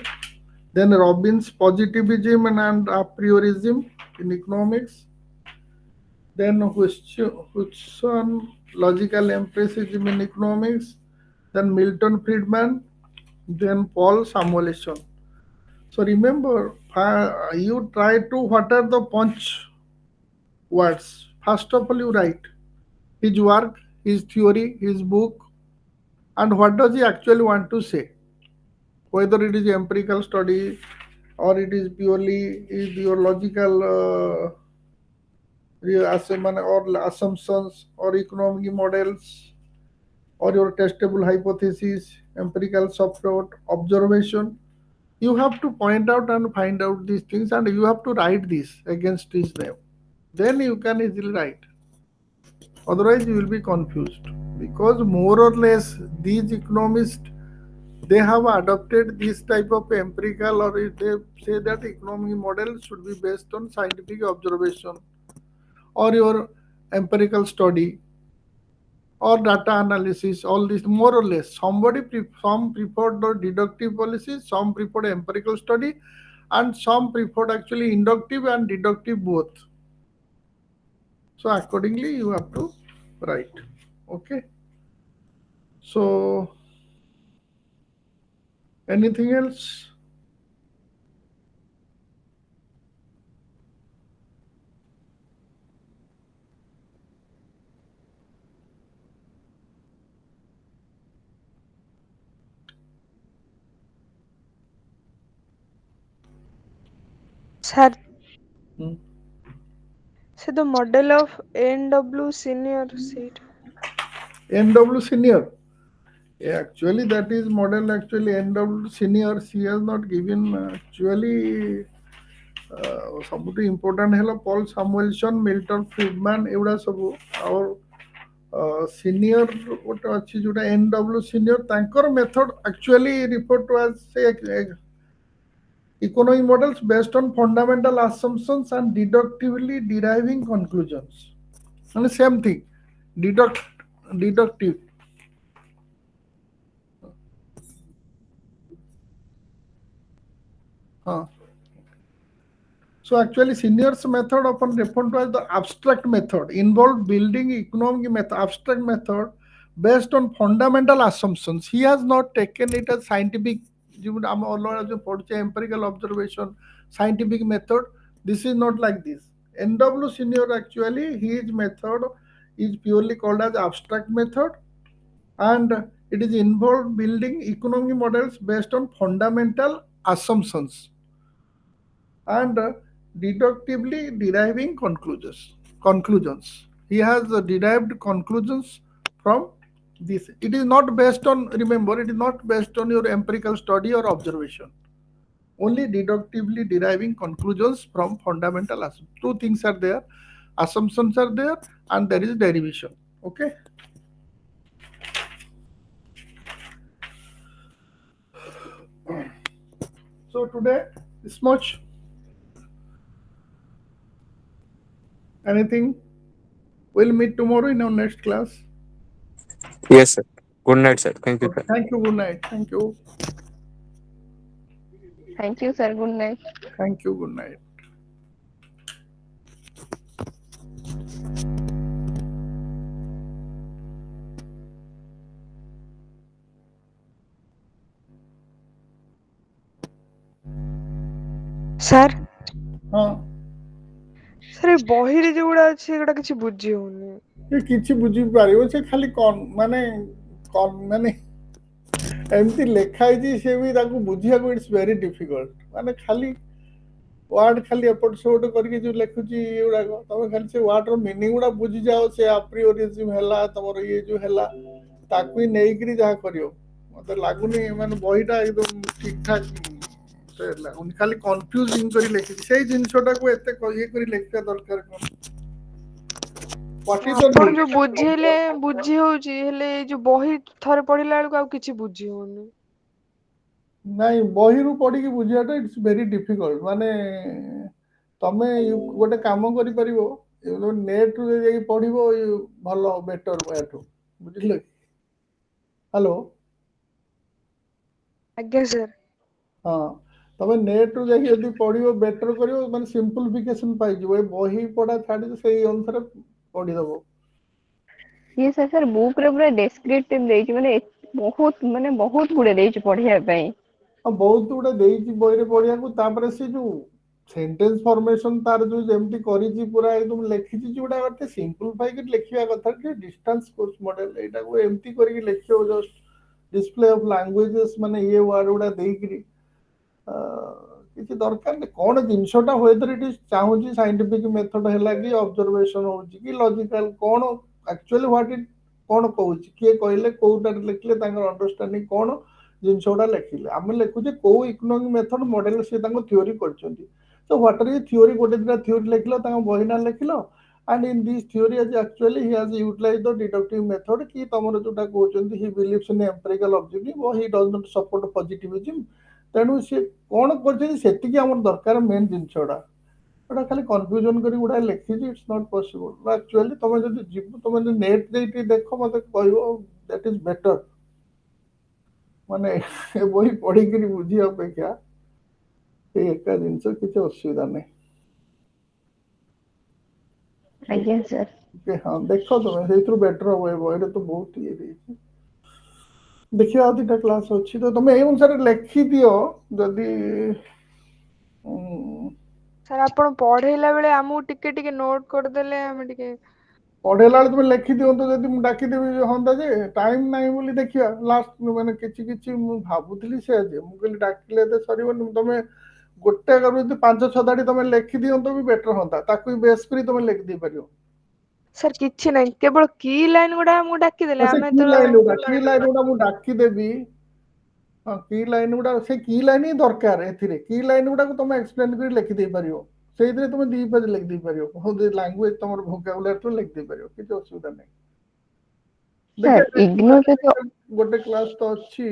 Then Robbins' positivism and a priorism in economics. Then Hudson logical empiricism in economics. Then Milton Friedman. Then Paul Samuelson. So remember, you try to what are the punch words. First of all, you write his work, his theory, his book, and what does he actually want to say. Whether it is empirical study or it is purely is your logical or assumptions or economic models or your testable hypothesis, empirical support, observation. You have to point out and find out these things, and you have to write this against his name. Then you can easily write. Otherwise, you will be confused because more or less these economists they have adopted this type of empirical, or they say that economic model should be based on scientific observation or your empirical study or data analysis. All this more or less some preferred the deductive policies, some preferred empirical study, and some preferred actually inductive and deductive both. So accordingly you have to write. Okay, so anything else? Sir, Hmm. so the model of NW senior seat. NW senior. Yeah, actually that is model actually NW senior. She has not given actually ସବୁଠୁ important ହେଲା Paul Samuelson, Milton Friedman, ଏଗୁଡ଼ା ସବୁ ଆଉ senior ଗୋଟେ ଅଛି ଯୋଉଟା NW senior, ତାଙ୍କର method actually report was ସେ economic models based on fundamental assumptions and deductively deriving conclusions. And same thing, deductive. So actually seniors method often referred to as the abstract method involved building economic method, abstract method based on fundamental assumptions. He has not taken it as scientific, empirical observation, scientific method. This is not like this. NW senior actually his method is purely called as abstract method, and it is involved building economic models based on fundamental assumptions and deductively deriving conclusions. He has derived conclusions from this. It is not based on, remember, it is not based on your empirical study or observation. Only deductively deriving conclusions from fundamental assumptions. Two things are there: assumptions are there, and there is derivation. Okay. So today this much. Anything? We'll meet tomorrow in our next class. Yes, sir. Good night, sir. Thank you, sir. Thank you. Good night. Thank you. Thank you, sir. Good night. Thank you. Good night. Sir ହଁ sir ଏ ବହିରେ ଯୋଉଗୁଡା ଅଛି ସେଗୁଡା କିଛି ବୁଝି ହଉନି। ସେ କିଛି ବୁଝିପାରିବ, ସେ ଖାଲି ମାନେ ଏମିତି ଲେଖା ହେଇଛି, ସେ ବି ତାକୁ ବୁଝିବାକୁ ଇଟ୍ସ ଭେରି ଡିଫିକଲ୍ଟ। ମାନେ ଖାଲି ୱାର୍ଡ ଖାଲି ଏପଟ ସେପଟ କରିକି ଯୋଉ ଲେଖୁଛି ଏଗୁଡାକ, ତମେ ଖାଲି ସେ ୱାର୍ଡର ମିନିଂ ଗୁଡା ବୁଝିଯାଅ। ସେ ଆପ୍ରିଓରିଜିମ୍ ହେଲା, ତମର ଇଏ ଯୋଉ ହେଲା, ତାକୁ ହିଁ ନେଇକିରି ଯାହା କରିବ। ମତେ ଲାଗୁନି ମାନେ ବହିଟା ଏକଦମ ଠିକ ଠାକ ଲାଗୁନି, ଖାଲି କନଫ୍ୟୁଜିଂ କରି ଲେଖିଛି। ସେଇ ଜିନିଷଟାକୁ ଏତେ ଇଏ କରି ଲେଖିବା ଦରକାର କଣ? ଆପଣ ଯୋଉ ବୁଝେଇଲେ ବୁଝି ହଉଛି, ହେଲେ ଏଇ ଯୋଉ ବହି ଥରେ ପଢିଲା ବେଳକୁ ଆଉ କିଛି ବୁଝି ହଉନି। ନାଇଁ ବହିରୁ ପଢିକି ବୁଝିବାଟା ଇଟ୍ସ ଭେରି ଡିଫିକଲ୍ଟ। ମାନେ ତମେ ଗୋଟେ କାମ କରିପାରିବ, ନେଟରୁ ଯାଇକି ପଢିବ ଭଲ ବେଟର ଏଠୁ, ବୁଝିଲେ? ହ୍ୟାଲୋ। ଆଜ୍ଞା ସାର୍। ହଁ, ତମେ ନେଟରୁ ଯାଇକି ଯଦି ପଢିବ ବେଟର କରିବ, ମାନେ ସିମ୍ପଲିଫିକେସନ ପାଇଯିବ। ଏ ବହି ପଢା ଛାଡିକି ସେଇ ଅନୁସାରେ ପଢିଦବ। ଇଏ ସାର୍ ବୁକ୍ ରେ ପୁରା ଡେସ୍କ୍ରିପଟିଭ ଦେଇଛି, ମାନେ ବହୁତ ଗୁଡେ ଦେଇଛି ପଢିବା ପାଇଁ। ବହୁତ ଗୁଡେ ଦେଇଛି ବହିରେ ପଢିବାକୁ। ତାପରେ ସେ ଯୋଉ ସେଣ୍ଟେନ୍ସ ଫର୍ମେସନ ତାର ଯୋଉ ଯେମିତି କରିଛି ପୁରା ଏକଦମ ଲେଖିଛି, ଯୋଉଟା ଗୋଟେ ସିମ୍ପଲିଫାଇ କରି ଲେଖିବା କଥା, ଯେ ଡିଷ୍ଟାନ୍ସ କୋର୍ସ ମଡେଲ ଏଇଟାକୁ ଏମିତି କରିକି ଲେଖିବ, ଜଷ୍ଟ ଡିସପ୍ଲେ ଅଫ ଲାଙ୍ଗୁଏଜେସ୍ ମାନେ ଇଏ ୱାର୍ଡ ଗୁଡା ଦେଇକିରି କିଛି ଦରକାର ନାହିଁ। କଣ ଜିନିଷଟା ହୁଏତ ଏଠି ଚାହୁଁଛି ସାଇଣ୍ଟିଫିକ ମେଥଡ ହେଲା କି ଅବଜରଭେସନ ହଉଛି କି ଲଜିକାଲ, କଣ ଆକ୍ଚୁଆଲି ହ୍ୱାଟ ଇଟ୍ କଣ କହୁଛି, କିଏ କହିଲେ, କୋଉଟାରେ ଲେଖିଲେ, ତାଙ୍କର ଅଣ୍ଡରଷ୍ଟାଣ୍ଡିଂ କଣ, ଜିନିଷ ଗୁଡା ଲେଖିଲେ। ଆମେ ଲେଖୁଛେ କୋଉ ଇକୋନୋମିକ ମେଥଡ ମଡେଲ ସେ ତାଙ୍କ ଥିଓରି କରିଛନ୍ତି। ତ ହ୍ୱାଟ ଆର୍ ଥିଓରି, ଗୋଟେ ଦିଟା ଥିଓରି ଲେଖିଲ, ତାଙ୍କ ବହି ନା ଲେଖିଲ, and in this theory actually he has utilized the deductive method, କି ତମର ଯୋଉଟା କହୁଛନ୍ତି he believes in empirical observing or he does not support positivism। ତେଣୁ ସେ କଣ କରିଛନ୍ତି ସେତିକି ଆମର ଦରକାର, ମେନ୍ ଜିନିଷଟା। ଏଟା ଖାଲି କନଫ୍ୟୁଜନ କରି ଗୁଡାଏ ଲେଖିଛି, ଇଟ୍ସ ନଟ୍ ପସିବଲ। ଆକ୍ଚୁଆଲି ତମେ ଯଦି ଯିବ, ତମେ ଯଦି ନେଟ୍ ଦେଇକି ଦେଖ, ମତେ କହିବ ଦ୍ୟାଟ୍ ଇଜ ବେଟର। ମାନେ ଏ ବହି ପଢିକିରି ବୁଝିବା ଅପେକ୍ଷା ସେଇ ଏକା ଜିନିଷ, କିଛି ଅସୁବିଧା ନାହିଁ। ଆଜ୍ଞା ସାର୍। ହଁ, ଦେଖ ତମେ ସେଇଥିରୁ ବେଟର ହବ। ଏ ବହିରେ ତ ବହୁତ ଇଏ ଦେଇଛି। ଦେଖିବା ଆଉ ଦିଟା କ୍ଲାସ ଅଛି ତ, ତମେ ଏଇ ଅନୁସାରେ ଲେଖିଦିଅ। ଯଦି ସାର୍ ଆପଣ ପଢେଇଲା ବେଳେ ଆମକୁ ଟିକେ ଟିକେ ନୋଟ କରିଦେଲେ ଆମେ ଟିକେ ପଢେଇଲା ବେଳେ ତମେ ଲେଖିଦିଅନ୍ତୁ। ଯଦି ମୁଁ ଡାକିଦେବି ହନ୍ତା, ଯେ ଟାଇମ ନାହିଁ ବୋଲି ଦେଖିବା ଲାଷ୍ଟ, ମାନେ କିଛି କିଛି ମୁଁ ଭାବୁଥିଲି ସେ ଯେ ମୁଁ କହିଲି ଡାକିଲେ ଏତେ ସରିବନି, ତମେ ଗୋଟେ ଯଦି 5-6 ଧାଡି ତମେ ଲେଖିଦିଅନ୍ତ ବି ବେଟର ହନ୍ତା। ତାକୁ ବି ବେଶ କରି ତମେ ଲେଖିଦେଇ ପାରିବ। ସାର୍ କିଛି ନାହିଁ, କେବଳ କି ଲାଇନ ଗୁଡା ଆମକୁ ଡାକିଦେଲେ ସେ ଆମେ କି ଲାଇନ ଗୁଡା, ଯେତେବେଳେ କି ଲାଇନ ଗୁଡା ମୁଁ ଡାକିଦେବି। ହଁ, କି ଲାଇନ ଗୁଡା, ସେ କି ଲାଇନ ହିଁ ଦରକାର ଏଥିରେ। କି ଲାଇନ ଗୁଡାକୁ ତମେ ଏକ୍ସପ୍ଲେନ କରି ଲେଖିଦେଇ ପାରିବ। ସେଇଥିରେ ତମେ 2 ପେଜ ଲେଖିଦେଇ ପାରିବ। ଲାଙ୍ଗୁଏଜ ତମର ଭୋକାବୁଲାରି ଲେଖିଦେଇ ପାରିବ, କିଛି ଅସୁବିଧା ନାହିଁ। ସାର୍ ଇଗ୍ନୋର ଯଦି ଦେଖିବା ଗୋଟେ କ୍ଲାସ ତ ଅଛି,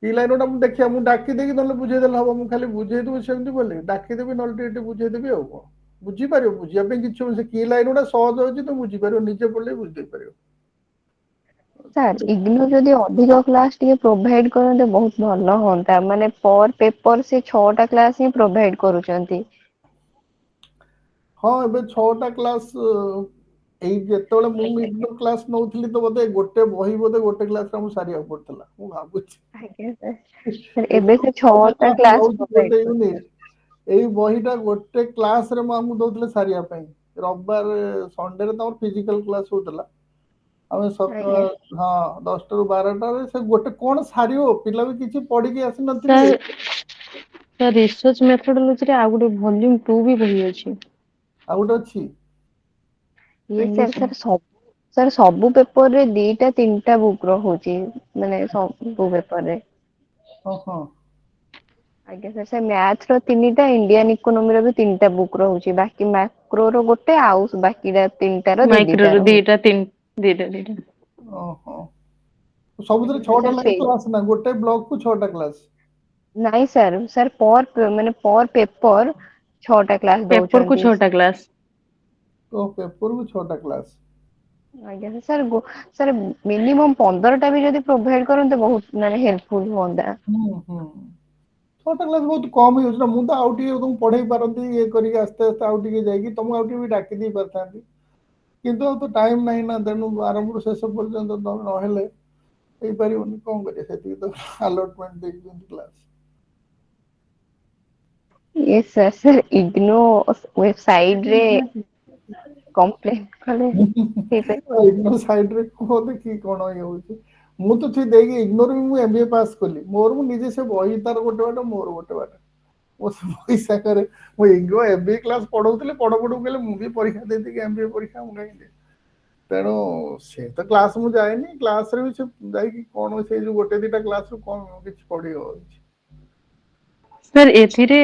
କି ଲାଇନ ଗୁଡା ମୁଁ ଦେଖିବା, ମୁଁ ଡାକିଦେଇକି ନହେଲେ ବୁଝେଇଦେଲେ ହବ। ମୁଁ ଖାଲି ବୁଝେଇଦେବି ସେମିତି ବୋଲି ଡାକିଦେବି, ନହେଲେ ଟିକେ ବୁଝେଇଦେବି ଆଉ କଣ। ବୁଝିପାରିବ, ବୁଝିବା ପାଇଁ କିଛି ହଉଛି। ସେ କି ଲାଇନ ଗୁଡା ସହଜ ଅଛି, ତ ବୁଝିପାରିବ, ନିଜେ ପଢିଲେ ବୁଝିଦେଇ ପାରିବ। ସାର୍ ଇଗ୍ନୋର ଯଦି ଅଧିକ କ୍ଲାସ ଟିକେ ପ୍ରୋଭାଇଡ କରନ୍ତେ ବହୁତ ଭଲ ହୁଅନ୍ତା। ମାନେ ପର ପେପର ସେ 6ଟା କ୍ଲାସ ହିଁ ପ୍ରୋଭାଇଡ କରୁଛନ୍ତି। ହଁ, ଏବେ 6ଟା କ୍ଲାସ। ଏଇ ଯେତେବେଳେ ମୁଁ ଇଗ୍ନୋର କ୍ଲାସ ନଉଥିଲି, ତ ବୋଧେ ଗୋଟେ ବହି ବୋଧେ ଗୋଟେ କ୍ଲାସରେ ଆମକୁ ସାରିବାକୁ ପଡୁଥିଲା, ମୁଁ ଭାବୁଛି। ଆଜ୍ଞା ସାର୍, ଏବେ ସେ 6ଟା କ୍ଲାସ କ୍ଲାସ ନଉଛି ପ୍ରୋଭାଇଡ ଗୋଟେ କରୁଛନ୍ତି। ୟୁନିଟ, ଏଇ ବହିଟା ଗୋଟେ କ୍ଲାସରେ ଆମକୁ ଦଉଥିଲେ ସାରିବା ପାଇଁ। ରବିବାର ସଣ୍ଡେରେ ତମର ଫିଜିକାଲ କ୍ଲାସ ହଉଥିଲା। ଆମେ ଆଜ୍ଞା ସକାଳ, ହଁ, 10ଟାରୁ 12ଟାରେ ସେ ଗୋଟେ କଣ ସାରିବ, ପିଲା ବି କିଛି ପଢିକି ଆସିନଥିବେ। ସାର୍ ରିସର୍ଚ୍ଚ ମେଥଡୋଲୋଜିରେ ଆଉ ଗୋଟେ ଭଲ୍ୟୁମ 2 ବି ବହି ଅଛି। ଆଉ ଗୋଟେ ଅଛି। ସାର୍ ସବୁ ପେପରରେ 2ଟା 3ଟା ବୁକ୍ ରହୁଛି, ମାନେ ସବୁ ପେପରରେ। ଓହୋ। ଆଜ୍ଞା ସାର୍, ସେ ମ୍ୟାଥର 3ଟା, ଇଣ୍ଡିଆନ ଇକୋନୋମିର ବି 3ଟା ବୁକ୍ ରହୁଛି। ବାକି ମାକ୍ରୋର ଗୋଟେ, ଆଉ ବାକିଟା 3ଟାର 2-2ଟା ମାଇକ୍ରୋର ରହୁଛି। ଦିଟା। ଓହୋ। ସବୁଥିରେ ଆଜ୍ଞା ସାର୍, 6ଟା ଲେଖା ସେଇ କ୍ଲାସ ନା ଗୋଟେ ବ୍ଲକକୁ 6ଟା କ୍ଲାସ? ନାଇଁ ସାର୍ ପର ପେପର 6ଟା କ୍ଲାସ ପେପରକୁ ଦଉଛନ୍ତି। 6ଟା କ୍ଲାସ। ଓ, ପେପରକୁ 6ଟା କ୍ଲାସ। ଆଜ୍ଞା ସାର୍ ମିନିମମ୍ 15ଟା ବି ଯଦି ପ୍ରୋଭାଇଡ କରନ୍ତେ ବହୁତ ମାନେ ହେଲ୍ପଫୁଲ ହୁଅନ୍ତା। ହୁଁ। 6ଟା କ୍ଲାସ ବହୁତ କମ ହେଇଯାଉଛି ନା। ମୁଁ ତ ଆଉ ଟିକେ ତମକୁ ପଢେଇ ପାରନ୍ତି, ଇଏ କରିକି ଆସ୍ତେ ଆସ୍ତେ ଆଉ ଟିକେ ଯାଇକି ତମକୁ ଆଉ ଟିକେ ବି ଡାକି ଦେଇ ପାରିଥାନ୍ତି। କିନ୍ତୁ ଆଉ ତ ଟାଇମ ନାହିଁ ନା, ତେଣୁ ଆରମ୍ଭରୁ ଶେଷ ପର୍ଯ୍ୟନ୍ତ ତମେ ନହେଲେ ହେଇପାରିବନି। କଣ କରିବା, ସେତିକି ତ ଆଲଟମେଣ୍ଟ ଦେଇଛନ୍ତି କ୍ଲାସ। ୟେସ୍ ସାର୍ ଇଗ୍ନୋ ୱେବସାଇଟରେ କମ୍ପ୍ଲେନ କଲେ ହେଇପାରିବ। ଇଗ୍ନୋର ସାଇଡରେ କୁହ ଦେଖି କଣ ଇଏ ହଉଛି। ମୁଁ ତ ଠିକ ଦେଇକି ଇଗ୍ନୋର ବି ମୁଁ MBA ପାସ୍ କଲି। ମୋର ମୁଁ ନିଜେ ସେ ବହି ତାର ଗୋଟେ ବାଟ, ମୋର ଗୋଟେ ବାଟ। ମୋ ପଇସା କରେ ମୁଁ ଇଗ୍ନୋର MBA କ୍ଲାସ ପଢଉଥିଲି, ପଢୁ କହିଲେ ମୁଁ ବି ପରୀକ୍ଷା ଦେଇଦେଇକି MBA ପରୀକ୍ଷା ମୁଁ କାହିଁକି ଦେବି। ତେଣୁ ସେ ତ କ୍ଲାସ ମୁଁ ଯାଏନି। କ୍ଲାସରେ ବି ସେ ଯାଇକି କଣ ସେଇ ଯୋଉ ଗୋଟେ 2ଟା କ୍ଲାସରୁ କଣ କିଛି ପଢି ହବ କିଛି। ସାର୍ ଏଥିରେ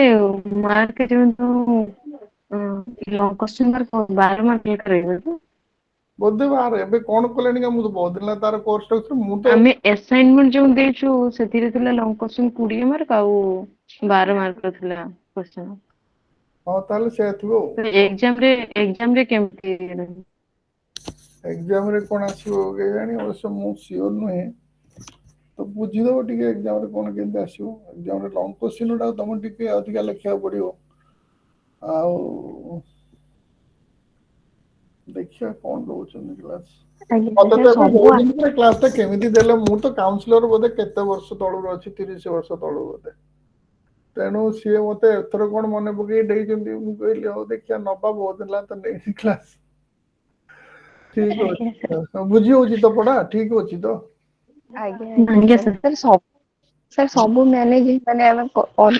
ମାର୍କ ଯେହେତୁ କ୍ୱେଶ୍ଚନ ମାର୍କ 12 ମାର୍କ ଲେଖା ରହିବ ତ? ବୋଧେ ବାହାରେ ଏବେ କଣ କଲେଣି କି ମୁଁ ତ ବହୁତ ଦିନ ହେଲା ତାର କୋର୍ସ ଟା ମୁଁ ତ ଆମେ ଆସାଇନମେଣ୍ଟ ଯୋଉ ଦେଇଛୁ ସେଥିରେ ଥିଲା ଲଙ୍ଗ କ୍ୱେଶ୍ଚନ 20 ମାର୍କ ଆଉ 12 ମାର୍କ ଥିଲା କ୍ୱେଶ୍ଚନ। ହଁ ତାହେଲେ ସେଇଆ ଥିବ ଆଉ। ଏକ୍ସାମ ରେ କେମିତି ଏକ୍ସାମ ରେ କଣ ଆସିବ କେଜାଣି ଅବଶ୍ୟ ମୁଁ ସିଓର ନୁହେଁ। ତ ବୁଝିଦବ ଟିକେ ଏକ୍ସାମ ରେ କଣ କେମିତି ଆସିବ। ଏକ୍ସାମ ରେ ଲଙ୍ଗ କ୍ୱେଶ୍ଚନ ଗୁଡା ତମକୁ ଟିକେ ଅଧିକା ଲେଖିବାକୁ ପଡିବ। ଆଉ ଦେଖିବା କଣ ଦଉଛନ୍ତି କ୍ଲାସ। ଆଜ୍ଞା ମତେ ସାର୍ ତ ଏବେ ସବୁ କହୁଛନ୍ତି କ୍ଲାସ ଟା କେମିତି ଦେଲେ ମୁଁ ତ କାଉନସିଲର ବୋଧେ କେତେ ବର୍ଷ ତଳରୁ ଅଛି 30 ବର୍ଷ ତଳୁ ବୋଧେ। ତେଣୁ ସିଏ ମତେ ଏଥର କଣ ମନେ ପକେଇ ଦେଇଛନ୍ତି ମୁଁ କହିଲି ହଉ ଦେଖିବା ନବା ବହୁତ ହେଲା ତ ନେଇନି କ୍ଲାସ। ଠିକ ଆଜ୍ଞା ସାର୍ ଅଛି ବୁଝି ହଉଛି ତ ପଢା ଠିକ ଅଛି ତ। ଆଜ୍ଞା ଆଜ୍ଞା ସାର୍ ସବୁ ମ୍ୟାନେଜ ମାନେ ଆମେ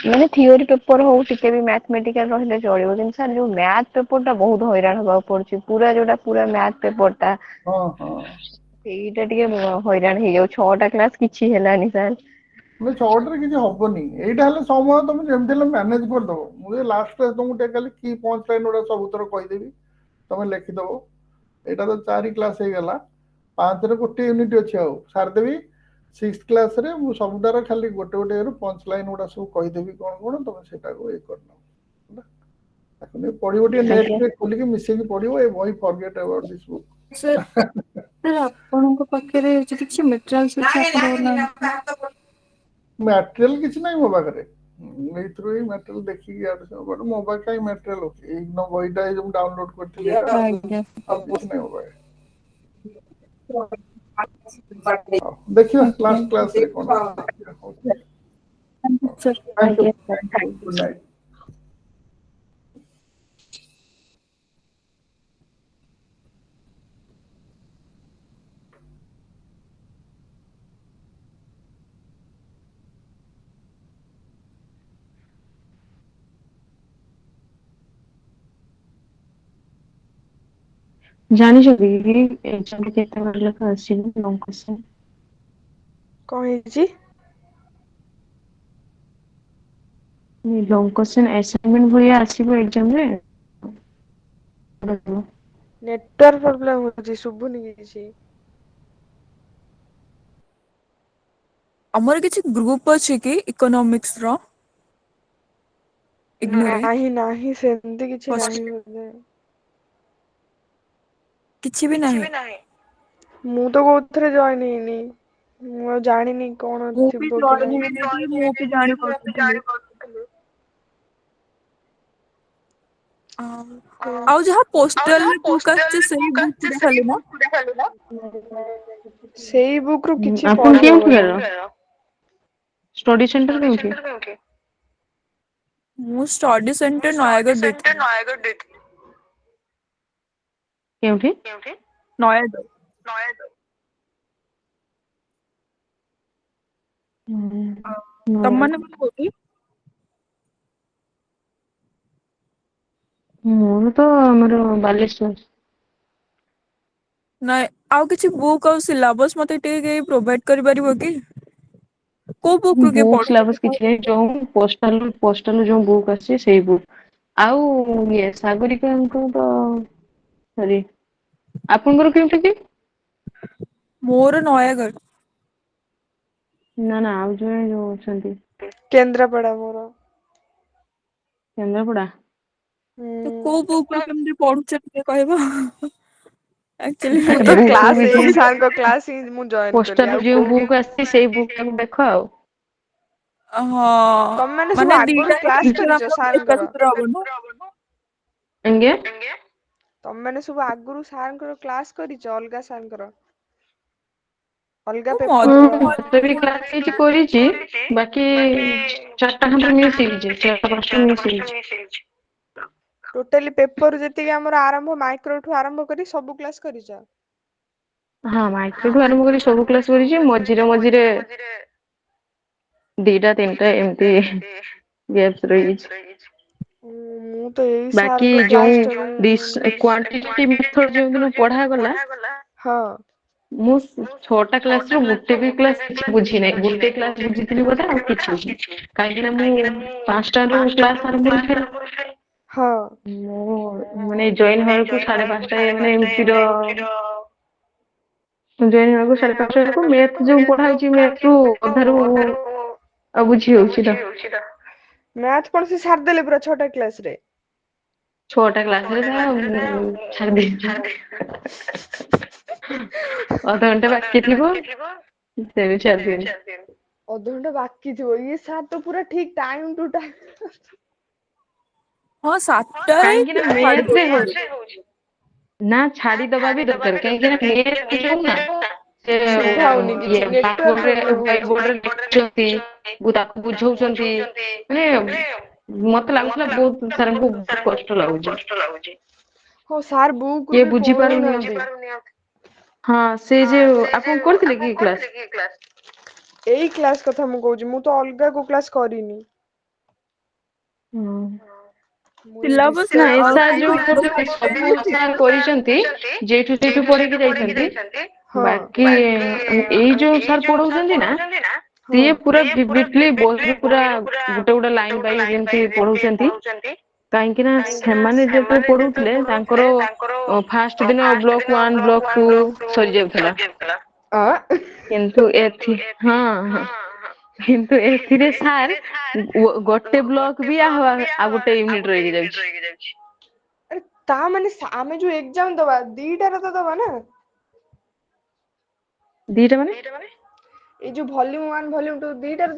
ମାନେ ଥିଓରି ପେପର ହଉ ଟିକେ ବି ମ୍ୟାଥମେଟିକାଲ ରହିଲେ ଚଳିବ କିନ୍ତୁ ସାର୍ ଯୋଉ ମ୍ୟାଥ ପେପର ଟା ବହୁତ ହଇରାଣ ହବାକୁ ପଡୁଛି ପୁରା ଯୋଉଟା ପୁରା ମ୍ୟାଥ ପେପର ଟା ହଁ ହଁ ସେଇଟା ଟିକେ ହଇରାଣ ହେଇଯାଉ 6ଟା କ୍ଲାସ କିଛି ହେଲାନି ସାର୍। ମାନେ 6টাରେ କିଛି ହବନି ଏଇଟା ହେଲେ ସମୟ ତମେ ଯେମିତି ହେଲେ ମ୍ୟାନେଜ କରିଦବ। ମୁଁ ଲାଷ୍ଟ ତମକୁ ଟିକେ ଖାଲି କି ପଞ୍ଚ ଲାଇନ ଗୁଡା ସବୁଥର କହିଦେବି ତମେ ଲେଖିଦବ। ଏଇଟା ତ 4 କ୍ଲାସ ହେଇଗଲା 5ରେ ଗୋଟେ ୟୁନିଟ୍ ଅଛି ଆଉ ସାରିଦେବି। 6th କ୍ଲାସ ରେ ମୁଁ ସବୁଟାର ଖାଲି ଗୋଟେ ଗୋଟେ ରୁ ପଞ୍ଚ ଲାଇନ ଗୁଡା ସବୁ କହିଦେବି କଣ କଣ ତମେ ସେଇଟାକୁ ଇଏ କରିନବ। ତାକୁ ନେଇ ପଢିବ ଟିକେ ଆଜ୍ଞା ନେଟ ଖୋଲିକି ମିଶେଇକି ପଢିବ ଏ ବହି forget about this book. Sir ଆପଣଙ୍କ ପାଖରେ ଯଦି କିଛି ମେଟେରିଆଲ୍ସ ଅଛି ଆପଣ ଦଉନାହାନ୍ତି। ମ୍ୟାଟେରିଆଲ କିଛି ନାହିଁ ମୋ ପାଖରେ। ଏଇଥିରୁ ହିଁ ମ୍ୟାଟେରିଆଲ ଦେଖିକି ମୋ ପାଖରେ କାଇଁ ମ୍ୟାଟେରିଆଲ ଅଛି ଏଇ ବହିଟା ମୁଁ ଡାଉନଲୋଡ କରିଥିଲି ଏଇଟା ଆଜ୍ଞା। ଆଉ କିଛି ନାହିଁ ମୋ ପାଖରେ। ହଉ ଦେଖିବା ଆଜ୍ଞା। ଲାଷ୍ଟ କ୍ଲାସରେ କଣ ହଉଛି ଦେଖିବା ଓକେ। ସାର୍ ଥ୍ୟାଙ୍କ ୟୁ ଆଜ୍ଞା sir thank you good night. ଜାଣିଛନ୍ତି କି ଏକ୍ସାମ ରେ କେତେ ମାର୍କ ଲେଖା ଆସିବ ଲଙ୍ଗ କ୍ୱେଶ୍ଚନ? କଣ ହେଇଛି? ଲଙ୍ଗ କ୍ୱେଶ୍ଚନ ଆସାଇନମେଣ୍ଟ ଭଳିଆ ଆସିବ ଏକ୍ସାମ ରେ। ନେଟୱାର୍କ ପ୍ରୋବ୍ଲେମ ହଉଛି ଶୁଭୁନି କିଛି। ଆମର କିଛି ଗ୍ରୁପ ଅଛି କି ଇକୋନୋମିକ୍ସ ର? ଇଗ୍ନୋରେ ନାହିଁ ନାହିଁ ସେମିତି କିଛି ହଷ୍ଟ ନାହିଁ ବୋଧେ। କିଛି ବି ନାହିଁ। ମୁଁ ତ କୋଉଥିରେ ଜଏନ ହେଇନି ମୁଁ ଆଉ ଜାଣିନି କଣ ମୁଁ ବି ଥିବ କି ଜଏନ୍ ହେଇଯାଇଥିଲି ନାହିଁ। ମୁଁ ବି ଜାଣି ପାରୁନଥିଲି। ଆଉ ଯାହା ପୋଷ୍ଟାଲରେ ବୁକ୍ ଆସିଛି ସେଇ ବୁକ୍ ଗୁଡା ଖାଲି ନା? ସେଇ ବୁକ୍ ରୁ କିଛି ଆପଣ ପଢି କେଉଁଠିକାର ହବନି। ଷ୍ଟଡି ସେଣ୍ଟର କେଉଁଠି? ମୁଁ ଷ୍ଟଡି ସେଣ୍ଟର ନୟାଗଡ଼ ଦେଇଥିଲି। କେଉଁଠି? ନୟାଗଡ଼। ତମ ମାନଙ୍କର କୋଉଠି? ମୋର ତ ଆମର ବାଲେଶ୍ଵର। ନାଇଁ ଆଉ କିଛି ବୁକ୍ ଆଉ ସିଲାବସ୍ ମତେ ଟିକେ କେହି ପ୍ରୋଭାଇଡ କରିପାରିବ କି? କୋଉ ବୁକ୍ ରୁ କିଏ ବୁକ୍ ପଢୁଛନ୍ତି ସିଲାବସ୍ କିଛି ନାହିଁ ଯୋଉ ପୋଷ୍ଟାଲ ଯୋଉ ବୁକ୍ ଆସିଛି ସେଇ ବୁକ୍। ଆଉ ଇଏ ସାଗରିକାଙ୍କୁ ତ ସରି ଆପଣଙ୍କର କେଉଁଠି କି? ମୋର ନୟାଗଡ଼। ନା ନା ଆଉ ଜଣେ ଯୋଉ ଅଛନ୍ତି। କେନ୍ଦ୍ରାପଡା ମୋର। କେନ୍ଦ୍ରାପଡ଼ା। ତ ହୁଁ। କୋଉ ବୁକ୍ ରୁ କେମିତି ପଢୁଛ ଟିକେ କହିବ? ଆକ୍ଚୁଆଲି ମୁଁ ତ ବୁକ୍ ରୁ ବି କ୍ଲାସ ଯୋଉ ଏଇ ସାରଙ୍କ କ୍ଲାସ ହିଁ ମୁଁ ଜଏନ କଲି ପୋଷ୍ଟାଲ ଆଉ ଯୋଉ କୋଉ ବୁକ୍ ଆସିଛି ସେଇ ବୁକ୍ ଟାକୁ ଦେଖ ଆଉ। ହଁ ତମେ ସବୁ ମାନେ ଆଗରୁ ଦିଟା କ୍ଲାସ କରିଛ ଏକା ସାରଙ୍କର? ସାଥିରେ ହବ ନା? ଆଜ୍ଞା। ତମେ ମାନେ ସବୁ ଆଗରୁ ସାରଙ୍କର କ୍ଲାସ କରିଛ ଅଲଗା ସାରଙ୍କର? ଅଲଗା ହଁ ପେପର ମତେ ବି କ୍ଲାସ କିଛି କରିଛି ବାକି ଚାରିଟା ଖଣ୍ଡରେ ମିସ୍ ହେଇଯାଇଛି ଚାରିଟା ପାଞ୍ଚଟା ମିସ୍ ହେଇଯାଇଛି। ଟୋଟାଲି ପେପର ଯେତିକି ଆମର ଆରମ୍ଭ ମାଇକ୍ରୋଠୁ ଆରମ୍ଭ କରି ସବୁ କ୍ଲାସ କରିଛ? ହଁ ମାଇକ୍ରୋଠୁ ଆରମ୍ଭ କରି ସବୁ କ୍ଲାସ କରିଛି ମଝିରେ ମଝିରେ ଦିଟା ତିନିଟା ଏମିତି ଗ୍ୟାପ୍ସ ରହିଯାଇଛି। ମୁଁ ତ ଏଇ ବାକି ସାରଙ୍କ ଯୋଉ କ୍ଲାସ ଟା କ୍ୱାଣ୍ଟିଟେଟିଭ ମେଥଡ ଯୋଉ ଦିନ ପଢା ଗଲା ହଁ। ମୁଁ 6ଟା କ୍ଲାସ ରୁ ଗୋଟେ ବି କ୍ଲାସ କିଛି ବୁଝି ନାହିଁ ଗୋଟେ କ୍ଲାସ ବୁଝିଥିଲି ବୋଧେ ଆଉ କିଛି କାହିଁକି ନା ମୁଁ 5ଟାରୁ କ୍ଲାସ ଆରମ୍ଭ ହେଇଥିଲା। ହଁ ମୁଁ ମାନେ ଜଏନ୍ ହବାକୁ 5:30 ମାନେ ଏମିତିର ଜଏନ୍ ହବାକୁ 5:30 ବେଳକୁ ମ୍ୟାଥ ଯୋଉ ପଢା ହଉଛି ମ୍ୟାଥ ରୁ ଅଧାରୁ ଆଉ ବୁଝି ହଉଛି ତ। ମ୍ୟାଥ କଣ ସେ ସାରିଦେଲେ ପୁରା 6ଟା କ୍ଲାସ ରେ? 6ଟା କ୍ଲାସରେ ତା ଛାଡି ଦେଇଛି। ଅଧଘଣ୍ଟେ ବାକି ଥିବ ସେ ବି ଛାଡିଦିଅନ୍ତି। ଅଧଘଣ୍ଟା ବାକି ଥିବ ଇଏ ସାର୍ ତ ପୁରା ଠିକ ଟାଇମ ଟୁ ଟାଇମ। ହଁ 7ଟାରେ କାହିଁକି ନା ଛାଡି ମେଥ ରେ ଦଉଛନ୍ତି। ହଉଛି ନା ଛାଡିଦବା ବି ଦରକାର କାହିଁକି ନା ମେଥ ଯୋଉ ନା ସେ ଶୁଭା ହଉନି କିଛି ଇଏ ବ୍ଲାକ୍ ନେଟୱାର୍କ ବୋର୍ଡରେ ପ୍ରୋବ୍ଲେମ ହ୍ୱାଇଟ ହଉଛି। ବୋର୍ଡରେ ଲେଖୁଛନ୍ତି ତାକୁ ବୁଝଉଛନ୍ତି ମାନେ ମତେ ଲାଗୁଥିଲା ବହୁତ ସାରଙ୍କୁ ବହୁତ କଷ୍ଟ ଲାଗୁଛି। ହଁ ସାର୍ ବୁକ୍ ରୁ କିଏ ବି ବୁଝି ପଢଉନାହାନ୍ତି। ହଁ ସେ ଯୋଉ ଆପଣ କରିଥିଲେ କି କ୍ଲାସ? ଏଇ କ୍ଲାସ କଥା ମୁଁ କହୁଛି ମୁଁ ତ ଅଲଗା କୋଉ କ୍ଲାସ କରିନି। ହଁ। ମୁଁ ଏଇ ସିଲାବସ୍ ନା ରିସେଣ୍ଟ ଏସାର୍ ଯୋଉ ପ୍ରିଭିୟସ୍ କରୁଛନ୍ତି ସାର୍ ସବୁ ହେଇଛି। ସାର୍ କରିଛନ୍ତି ଯେଇଠୁ ସେଇଠୁ ପଢିକି ଯାଇଛନ୍ତି। ବାକି ଏଇ ଯୋଉ ସାର୍ ପଢଉଛନ୍ତି ନା ହଁ ସିଏ ପୁରା ଭିବିଟଲି ବହିରୁ ପୁରା ଗୋଟେ ଗୋଟେ ଲାଇନ ୱାଇଜ ଯେମିତି ପଢଉଛନ୍ତି। କାହିଁକି ନା ସେମାନେ ଯେତେବେଳେ ପଢୁଥିଲେ ତାଙ୍କର ଫାଷ୍ଟ ଦିନ ବ୍ଲକ 1 ବ୍ଲକ 2 ସରିଯାଉଥିଲା। କିନ୍ତୁ ହଁ ହଁ କିନ୍ତୁ ଏଥିରେ ସାର୍ ଗୋଟେ ବ୍ଲକ ବି ଆଉ ଗୋଟେ ୟୁନିଟ ରହିକି ଯାଉଛି। ଆରେ ତା ମାନେ ଆମେ ଯୋଉ ଏକ୍ଜାମ ଦବା 2ଟାରେ ତ ଦବା ନା। ଦିଟା ମାନେ ଏଇ ଯୋଉ ଭଲ୍ୟୁମ 1 ଭଲ୍ୟୁମ 2 2ଟାରେ